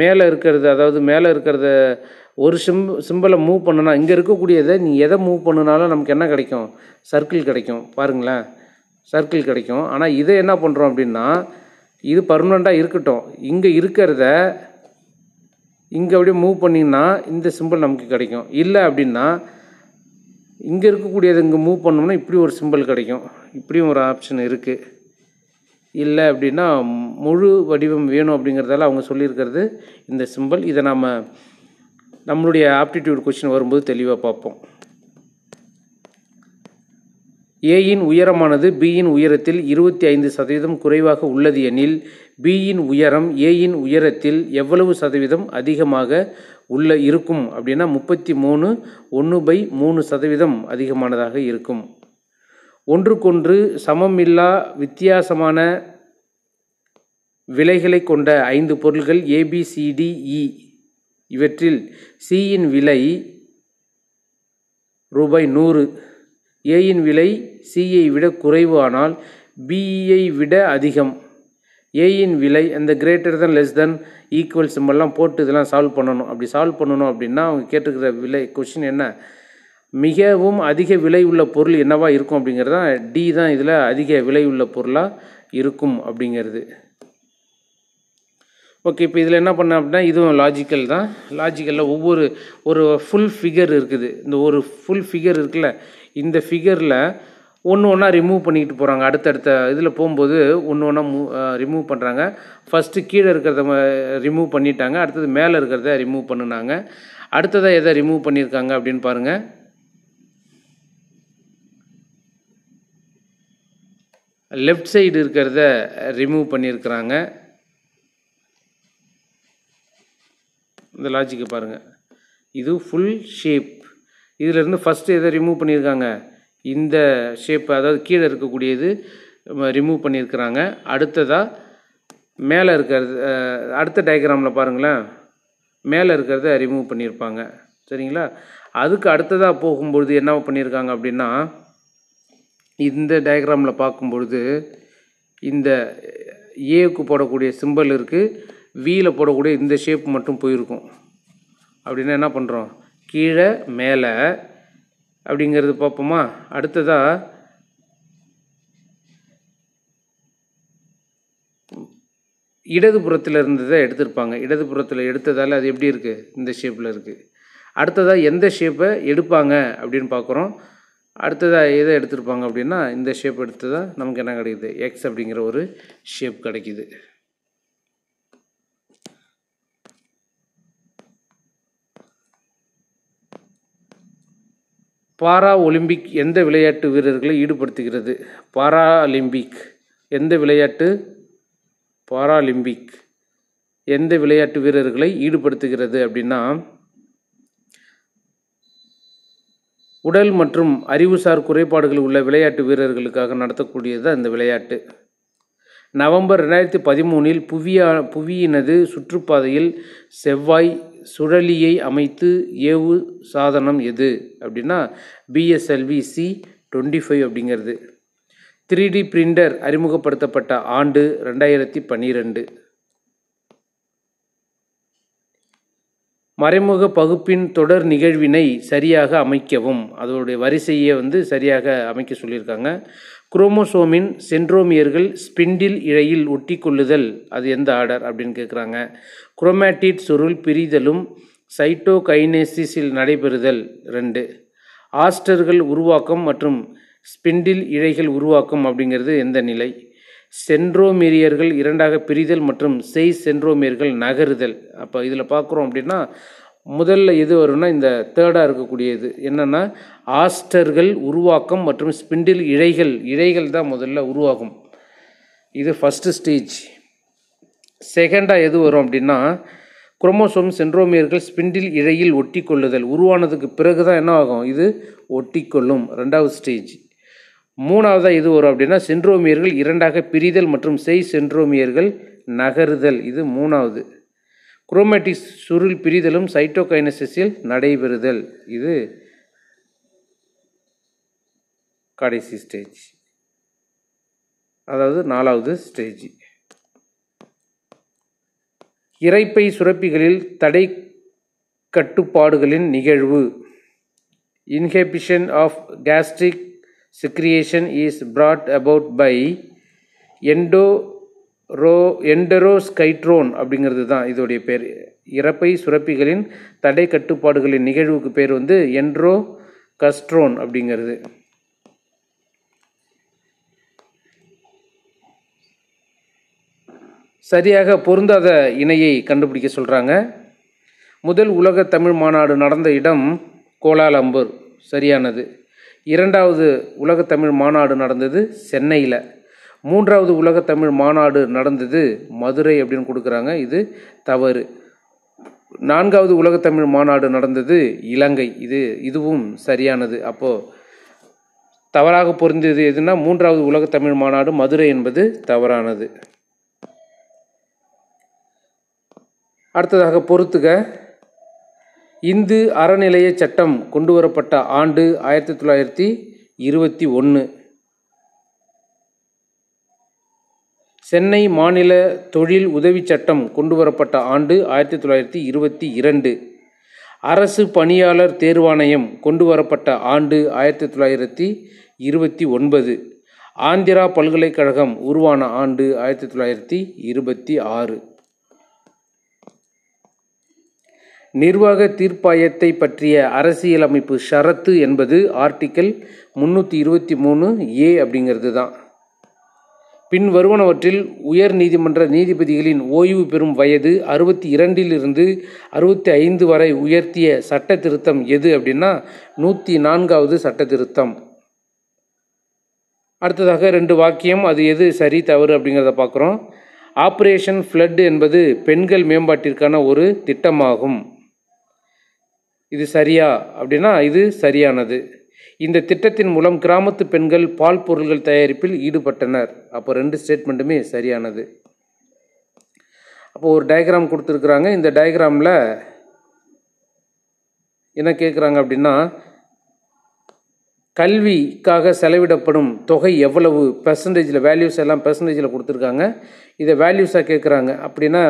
மேலே இருக்கிறது, அதாவது மேலே இருக்கிறத ஒரு சிம்பிளை மூவ் பண்ணுனா இங்கே இருக்கக்கூடியதை நீங்கள் எதை மூவ் பண்ணுனாலும் நமக்கு என்ன கிடைக்கும்? சர்க்கிள் கிடைக்கும். பாருங்களேன், சர்க்கிள் கிடைக்கும். ஆனால் இதை என்ன பண்ணுறோம் அப்படின்னா இது பர்மனெண்ட்டாக இருக்கட்டும், இங்கே இருக்கிறத இங்கே அப்படியே மூவ் பண்ணிங்கன்னா இந்த சிம்பிள் நமக்கு கிடைக்கும். இல்லை அப்படின்னா இங்கே இருக்கக்கூடியதை இங்கே மூவ் பண்ணோம்னா இப்படி ஒரு சிம்பிள் கிடைக்கும். இப்படியும் ஒரு ஆப்ஷன் இருக்குது. இல்லை அப்படின்னா முழு வடிவம் வேணும் அப்படிங்கிறதால அவங்க சொல்லியிருக்கிறது இந்த சிம்பிள். இதை நம்மளுடைய ஆப்டிடியூட் கொஸ்டின் வரும்போது தெளிவாக பார்ப்போம். ஏயின் உயரமானது பியின் உயரத்தில் 25% குறைவாக உள்ளது எனில் பியின் உயரம் ஏயின் உயரத்தில் எவ்வளவு சதவீதம் அதிகமாக இருக்கும் அப்படின்னா 33 1/3% அதிகமானதாக இருக்கும். ஒன்றுக்கொன்று சமமில்லா வித்தியாசமான விலைகளை கொண்ட 5 பொருட்கள் ABCDE. இவற்றில் சியின் விலை ரூபாய் 100. ஏயின் விலை சியை விட குறைவு ஆனால் பியை விட அதிகம். ஏயின் விலை அந்த greater than less than equal சிம்பல்லாம் போட்டு இதெல்லாம் சால்வ் பண்ணணும். அப்படி சால்வ் பண்ணணும் அப்படின்னா அவங்க கேட்டுக்கிற விலை கொஷின் என்ன, மிகவும் அதிக விலை உள்ள பொருள் என்னவா இருக்கும் அப்படிங்கிறது தான் டி தான் இதில் அதிக விலை உள்ள பொருளாக இருக்கும் அப்படிங்கிறது. ஓகே, இப்போ இதில் என்ன பண்ண அப்படின்னா இதுவும் லாஜிக்கல் தான். லாஜிக்கலில் ஒரு ஃபுல் ஃபிகர் இருக்குது. இந்த ஒரு ஃபுல் ஃபிகர் இருக்குல்ல, இந்த ஃபிகரில் ஒன்றா ரிமூவ் பண்ணிக்கிட்டு போகிறாங்க. அடுத்தடுத்த இதில் போகும்போது ஒன்றா ரிமூவ் பண்ணுறாங்க. ஃபஸ்ட்டு கீழே இருக்கிறத ரிமூவ் பண்ணிட்டாங்க, அடுத்தது மேலே இருக்கிறத ரிமூவ் பண்ணினாங்க. அடுத்ததாக எதை ரிமூவ் பண்ணியிருக்காங்க அப்படின்னு பாருங்கள். லெஃப்ட் சைடு இருக்கிறத ரிமூவ் பண்ணியிருக்கிறாங்க. இந்த லாஜிக்கை பாருங்கள். இது ஃபுல் ஷேப். இதிலேருந்து ஃபஸ்ட்டு எதை ரிமூவ் பண்ணியிருக்காங்க, இந்த ஷேப், அதாவது கீழே இருக்கக்கூடியது ரிமூவ் பண்ணியிருக்கிறாங்க. அடுத்ததாக மேலே இருக்கிறது, அடுத்த டயக்ராமில் பாருங்களேன், மேலே இருக்கிறத ரிமூவ் பண்ணியிருப்பாங்க. சரிங்களா? அதுக்கு அடுத்ததாக போகும்பொழுது என்ன பண்ணியிருக்காங்க அப்படின்னா, இந்த டயக்ராமில் பார்க்கும்பொழுது இந்த ஏவுக்கு போடக்கூடிய சிம்பிள் இருக்குது, வியில் போடக்கூடிய இந்த ஷேப் மட்டும் போயிருக்கும். அப்படின்னா என்ன பண்ணுறோம், கீழே மேலே அப்படிங்கிறது பார்ப்போமா. அடுத்ததாக இடதுபுறத்தில் இருந்ததை எடுத்திருப்பாங்க. இடதுபுறத்தில் எடுத்ததால் அது எப்படி இருக்குது, இந்த ஷேப்பில் இருக்குது. அடுத்ததாக எந்த ஷேப்பை எடுப்பாங்க அப்படின்னு பார்க்குறோம். அடுத்ததாக எதை எடுத்திருப்பாங்க அப்படின்னா இந்த ஷேப் எடுத்ததாக நமக்கு என்ன கிடைக்குது, எக்ஸ் அப்படிங்கிற ஒரு ஷேப் கிடைக்குது. பாரா ஒலிம்பிக் எந்த விளையாட்டு வீரர்களை ஈடுபடுத்துகிறது? பாராலிம்பிக் எந்த விளையாட்டு, பாராலிம்பிக் எந்த விளையாட்டு வீரர்களை ஈடுபடுத்துகிறது அப்படின்னா உடல் மற்றும் அறிவுசார் குறைபாடுகள் உள்ள விளையாட்டு வீரர்களுக்காக நடத்தக்கூடியது தான் இந்த விளையாட்டு. நவம்பர் 2013 புவியினது சுற்றுப்பாதையில் செவ்வாய் சுழலியை அமைத்து ஏவு சாதனம் எது அப்படின்னா BSLV C-25 அப்படிங்கிறது. 3D பிரிண்டர் அறிமுகப்படுத்தப்பட்ட ஆண்டு 2012. மறைமுக பகுப்பின் தொடர் நிகழ்வினை சரியாக அமைக்கவும், அதோடைய வரிசையை சரியாக அமைக்க சொல்லியிருக்காங்க. குரோமோசோமின் சென்ட்ரோமியர்கள் ஸ்பிண்டில் இழையில் ஒட்டி கொள்ளுதல் அது எந்த ஆர்டர் அப்படின்னு கேட்குறாங்க. குரோமேட்டிட் சுருள் பிரிதலும் சைட்டோகைனேசிஸில் நடைபெறுதல் 2. ஆஸ்டர்கள் உருவாக்கம் மற்றும் ஸ்பிண்டில் இழைகள் உருவாக்கம் அப்படிங்கிறது எந்த நிலை? சென்ட்ரோமீரியர்கள் இரண்டாக பிரிதல் மற்றும் சென்ட்ரோமீரியர்கள் நகருதல். அப்போ இதில் பார்க்குறோம் அப்படின்னா முதல்ல எது வரும்னா இந்த தேர்டாக இருக்கக்கூடியது என்னென்னா ஆஸ்டர்கள் உருவாக்கம் மற்றும் ஸ்பிண்டில் இழைகள் தான் முதல்ல உருவாகும். இது ஃபஸ்ட்டு ஸ்டேஜ். செகண்டாக எது வரும் அப்படின்னா குரோமோசோம் சென்ட்ரோமியர்கள் ஸ்பிண்டில் இழையில் ஒட்டி கொள்ளுதல். உருவானதுக்கு பிறகு தான் என்ன ஆகும், இது ஒட்டி கொள்ளும், 2வது ஸ்டேஜ். மூணாவதாக எது வரும் அப்படின்னா சென்ட்ரோமியர்கள் இரண்டாக பிரிதல் மற்றும் சென்ட்ரோமியர்கள் நகருதல், இது 3வது. குரோமேட்டிக் சுருள் பிரிதலும் சைட்டோகைனசிஸில் நடைபெறுதல், இது கடைசி ஸ்டேஜ், அதாவது 4வது ஸ்டேஜ். இரைப்பை சுரப்பிகளில் தடை கட்டுப்பாடுகளின் நிகழ்வு. Inhibition of gastric secretion is brought about by enterogastrone அப்படிங்கிறது தான் இதோடைய பேர். இரைப்பை சுரப்பிகளின் தடை கட்டுப்பாடுகளின் நிகழ்வுக்கு பேர் எண்டரோகஸ்ட்ரோன் அப்படிங்கிறது. சரியாக பொருந்தாத இணையை கண்டுபிடிக்க சொல்கிறாங்க. முதல் உலக தமிழ் மாநாடு நடந்த இடம் கோலாலம்பூர், சரியானது. இரண்டாவது உலகத்தமிழ் மாநாடு நடந்தது சென்னையில். மூன்றாவது உலகத்தமிழ் மாநாடு நடந்தது மதுரை அப்படின்னு கொடுக்குறாங்க, இது தவறு. நான்காவது உலகத்தமிழ் மாநாடு நடந்தது இலங்கை, இதுவும் சரியானது. அப்போது தவறாக பொருந்தியது எதுனா மூன்றாவது உலகத்தமிழ் மாநாடு மதுரை என்பது தவறானது. அடுத்ததாக பொறுத்துக. இந்து அறநிலைய சட்டம் கொண்டு வரப்பட்ட ஆண்டு 1921. சென்னை மாநில தொழில் உதவி சட்டம் கொண்டு வரப்பட்ட ஆண்டு 1922. அரசு பணியாளர் தேர்வாணையம் கொண்டு வரப்பட்ட ஆண்டு 1929. ஆந்திரா பல்கலைக்கழகம் உருவான ஆண்டு 1926. நிர்வாக தீர்ப்பாயத்தை பற்றிய அரசியலமைப்பு ஷரத்து என்பது ஆர்டிக்கல் 323A அப்படிங்கிறது தான். பின் வருவனவற்றில் உயர் நீதிமன்ற நீதிபதிகளின் ஓய்வு பெறும் வயது 62 65 வரை உயர்த்திய சட்ட திருத்தம் எது அப்படின்னா 104வது சட்ட திருத்தம். அடுத்ததாக 2 வாக்கியம், அது எது சரி தவறு அப்படிங்கிறத பார்க்குறோம். ஆப்ரேஷன் ஃப்ளட் என்பது பெண்கள் மேம்பாட்டிற்கான ஒரு திட்டமாகும். இது சரியா அப்படின்னா இது சரியானது. இந்த திட்டத்தின் மூலம் கிராமத்து பெண்கள் பால் பொருட்கள் தயாரிப்பில் ஈடுபட்டனர். அப்போ 2 ஸ்டேட்மெண்ட்டுமே சரியானது. அப்போ ஒரு டயக்ராம் கொடுத்துருக்குறாங்க. இந்த டயக்ராமில் என்ன கேட்குறாங்க அப்படின்னா, கல்விக்காக செலவிடப்படும் தொகை எவ்வளவு பெர்சன்டேஜில், வேல்யூஸ் எல்லாம் பெர்சன்டேஜில் கொடுத்துருக்காங்க. இதை வேல்யூஸாக கேட்குறாங்க. அப்படின்னா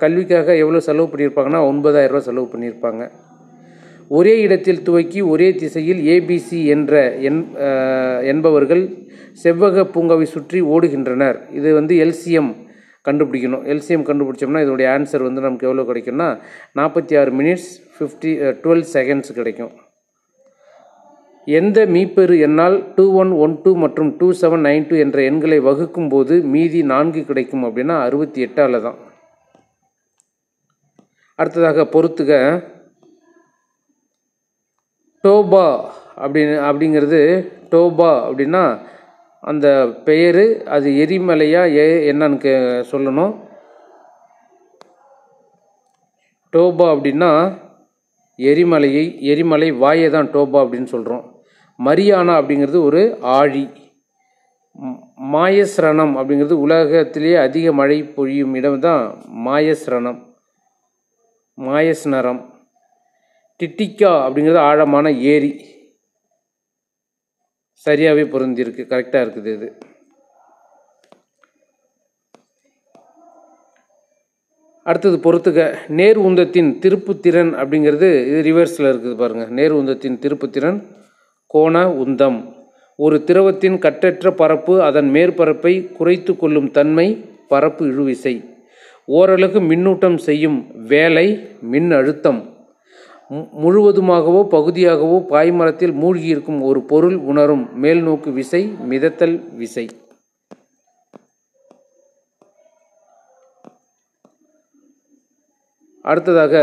கல்விக்காக எவ்வளோ செலவு பண்ணியிருப்பாங்கன்னா 9000 ரூபா செலவு பண்ணியிருப்பாங்க. ஒரே இடத்தில் துவக்கி ஒரே திசையில் ஏபிசி என்பவர்கள் செவ்வக பூங்காவை சுற்றி ஓடுகின்றனர். இது எல்சிஎம் கண்டுபிடிக்கணும். எல்சிஎம் கண்டுபிடிச்சோம்னா இதோடைய ஆன்சர் நமக்கு எவ்வளோ கிடைக்கும்னா 46 மினிட்ஸ் 12 செகண்ட்ஸ் கிடைக்கும். எந்த மீப்பெரு என்னால் 2112 மற்றும் 2792 என்ற எண்களை வகுக்கும் போது மீதி 4 கிடைக்கும் அப்படின்னா 68ஆல் தான். அடுத்ததாக பொறுத்துக. டோபா அப்படிங்கிறது டோபா அப்படின்னா அந்த பெயர், அது எரிமலையா என்னன்னு சொல்லணும். டோபா அப்படின்னா எரிமலை வாயை தான் டோபா அப்படின்னு சொல்கிறோம். மரியானா அப்படிங்கிறது ஒரு ஆழி. மாயஸ்ரணம் அப்படிங்கிறது உலகத்திலேயே அதிக மழை பொழியும் இடம் தான் மாயஸ்நரம். டிட்டிக்கா அப்படிங்கிறது ஆழமான ஏரி. சரியாகவே பொருந்திருக்கு, கரெக்டாக இருக்குது இது. அடுத்தது பொறுத்துக. நேர் உந்தத்தின் திருப்புத்திறன் அப்படிங்கிறது இது ரிவர்ஸில் இருக்குது பாருங்கள். நேர் உந்தத்தின் திருப்புத்திறன் கோண உந்தம். ஒரு திரவத்தின் கட்டற்ற பரப்பு அதன் மேற்பரப்பை குறைத்து கொள்ளும் தன்மை பரப்பு இழுவிசை. ஓரலகு மின்னூட்டம் செய்யும் வேலை மின் அழுத்தம். முழுவதுமாகவோ பகுதியாகவோ பாய்மரத்தில் மூழ்கியிருக்கும் ஒரு பொருள் உணரும் மேல்நோக்கு விசை மிதத்தல் விசை. அடுத்ததாக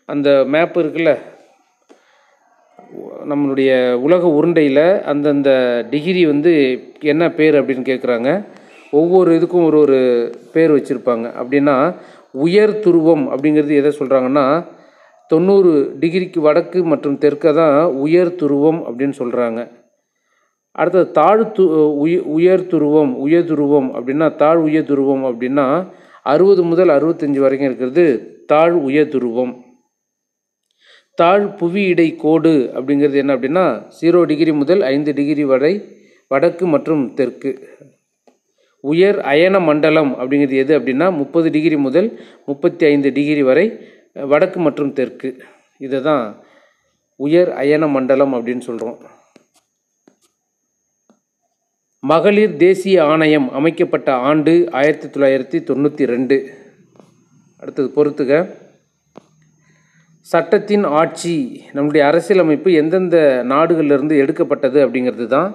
அந்த மேப் இருக்குல்ல, நம்மளுடைய உலக உருண்டையில் அந்தந்த டிகிரி என்ன பேர் அப்படின்னு கேட்குறாங்க. ஒவ்வொரு இதுக்கும் ஒரு பேர் வச்சுருப்பாங்க. அப்படின்னா உயர் துருவம் அப்படிங்கிறது எதை சொல்கிறாங்கன்னா 90 டிகிரிக்கு வடக்கு மற்றும் தெற்க தான் உயர் துருவம் அப்படின்னு சொல்கிறாங்க. அடுத்தது உயர் துருவம் அப்படின்னா தாழ் உயர் துருவம் அப்படின்னா 60 முதல் 65 வரைக்கும் இருக்கிறது தாழ் உயர் துருவம். தாழ் புவி இடை கோடு அப்படிங்கிறது என்ன அப்படின்னா 0 டிகிரி முதல் 5 டிகிரி வரை வடக்கு மற்றும் தெற்கு. உயர் அயன மண்டலம் அப்படிங்கிறது எது அப்படின்னா 30 டிகிரி முதல் 35 டிகிரி வரை வடக்கு மற்றும் தெற்கு. இதை தான் உயர் அயன மண்டலம் அப்படின்னு சொல்கிறோம். மகளிர் தேசிய ஆணையம் அமைக்கப்பட்ட ஆண்டு 1992. அடுத்தது பொறுத்துக. சட்டத்தின் ஆட்சி, நம்முடைய அரசியலமைப்பு எந்தெந்த நாடுகளிலிருந்து எடுக்கப்பட்டது அப்படிங்கிறது தான்.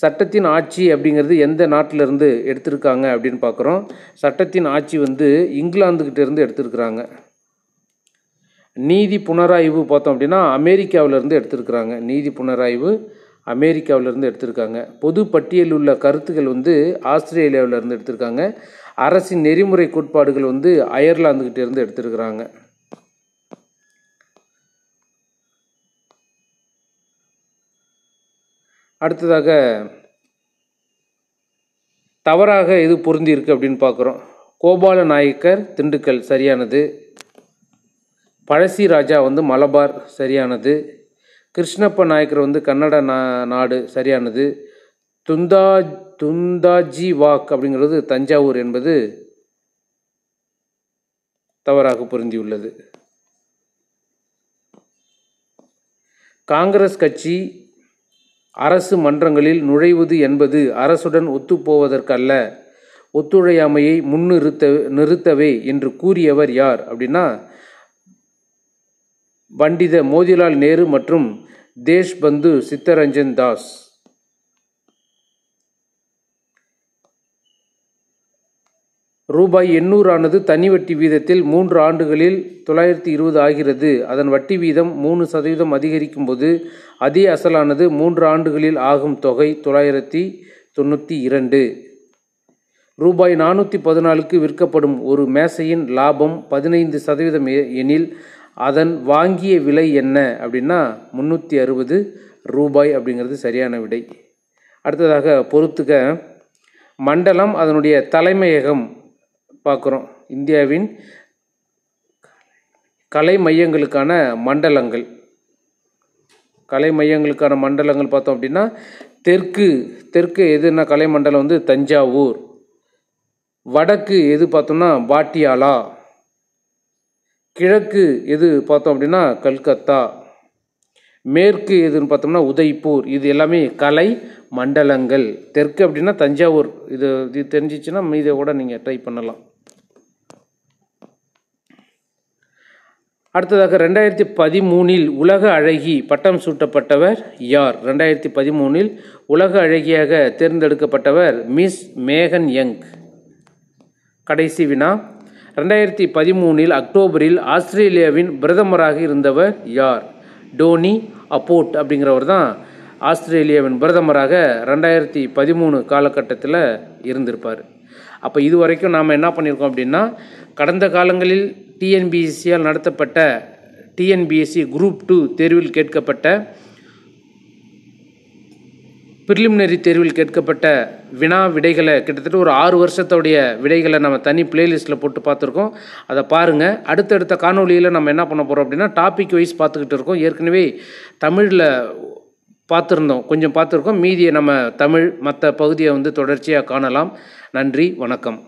சட்டத்தின் ஆட்சி அப்படிங்கிறது எந்த நாட்டிலிருந்து எடுத்திருக்காங்க அப்படின்னு பார்க்குறோம். சட்டத்தின் ஆட்சி இங்கிலாந்துக்கிட்ட இருந்து எடுத்திருக்கிறாங்க. நீதி புனராய்வு பார்த்தோம் அப்படின்னா அமெரிக்காவிலேருந்து எடுத்திருக்கிறாங்க. நீதி புனராய்வு அமெரிக்காவிலேருந்து எடுத்திருக்காங்க. பொது பட்டியலில் உள்ள கருத்துக்கள் வந்து ஆஸ்திரேலியாவிலேருந்து எடுத்திருக்காங்க. அரசின் நெறிமுறை கோட்பாடுகள் வந்து அயர்லாந்துக்கிட்ட இருந்து எடுத்திருக்கிறாங்க. அடுத்ததாக தவறாக எது பொருந்தி இருக்கு அப்படின்னு பார்க்குறோம். கோபால நாயக்கர் திண்டுக்கல் சரியானது. பழசி ராஜா வந்து மலபார் சரியானது. கிருஷ்ணப்ப நாயக்கர் வந்து கன்னட நாடு சரியானது. துந்தாஜி வாக் அப்படிங்கிறது தஞ்சாவூர் என்பது தவறாக பொருந்தியுள்ளது. காங்கிரஸ் கட்சி அரசு மன்றங்களில் நுழைவது என்பது அரசுடன் ஒத்துப்போவதற்கல்ல, ஒத்துழையாமையை நிறுத்தவே என்று கூறியவர் யார் அப்படின்னா பண்டித மோதிலால் நேரு மற்றும் தேஷ்பந்து சித்தரஞ்சன் தாஸ். ரூபாய் 800 தனி வட்டி வீதத்தில் 3 ஆண்டுகளில் 920 ஆகிறது. அதன் வட்டி வீதம் 3% அதிகரிக்கும் போது அதே அசலானது 3 ஆண்டுகளில் ஆகும் தொகை 992. ரூபாய் 414க்கு விற்கப்படும் ஒரு மேசையின் லாபம் 15% எனில் அதன் வாங்கிய விலை என்ன அப்படின்னா 360 ரூபாய் அப்படிங்கிறது சரியான விடை. அடுத்ததாக பொறுத்துக்க மண்டலம் அதனுடைய தலைமையகம் பார்க்குறோம். இந்தியாவின் கலை மையங்களுக்கான மண்டலங்கள் பார்த்தோம் அப்படின்னா தெற்கு எதுனா கலை மண்டலம் வந்து தஞ்சாவூர். வடக்கு எது பார்த்தோம்னா பாட்டியாலா. கிழக்கு எது பார்த்தோம் அப்படின்னா கல்கத்தா. மேற்கு எதுன்னு பார்த்தோம்னா உதய்பூர். இது எல்லாமே கலை மண்டலங்கள். தெற்கு அப்படின்னா தஞ்சாவூர். இது தெரிஞ்சிச்சுன்னா இதை கூட நீங்கள் ட்ரை பண்ணலாம். அடுத்ததாக 2013 உலக அழகி பட்டம் சூட்டப்பட்டவர் யார்? 2013 உலக அழகியாக தேர்ந்தெடுக்கப்பட்டவர் மிஸ் மேகன் யங். கடைசி வினா, 2013 அக்டோபரில் ஆஸ்திரேலியாவின் பிரதமராக இருந்தவர் யார்? டோனி அப்போட் அப்படிங்கிறவர் தான் ஆஸ்திரேலியாவின் பிரதமராக 2013 காலகட்டத்தில் இருந்திருப்பார். அப்போ இது வரைக்கும் நாம் என்ன பண்ணியிருக்கோம் அப்படின்னா, கடந்த காலங்களில் டிஎன்பிஎஸ்சியால் நடத்தப்பட்ட டிஎன்பிஎஸ்சி குரூப் 2 தேர்வில் கேட்கப்பட்ட ப்ரிலிமினரி தேர்வில் கேட்கப்பட்ட வினா விடைகளை கிட்டத்தட்ட ஒரு 6 வருஷத்தோடைய விடைகளை நம்ம தனி பிளேலிஸ்ட்டில் போட்டு பார்த்துருக்கோம். அதை பாருங்கள். அடுத்தடுத்த காணொலியில் நம்ம என்ன பண்ண போகிறோம் அப்படின்னா டாபிக் வைஸ் பார்த்துக்கிட்டு இருக்கோம். ஏற்கனவே தமிழில் கொஞ்சம் பார்த்துருக்கோம். மீதியை நம்ம தமிழ் மற்ற பகுதியை வந்து தொடர்ச்சியாக காணலாம். நன்றி, வணக்கம்.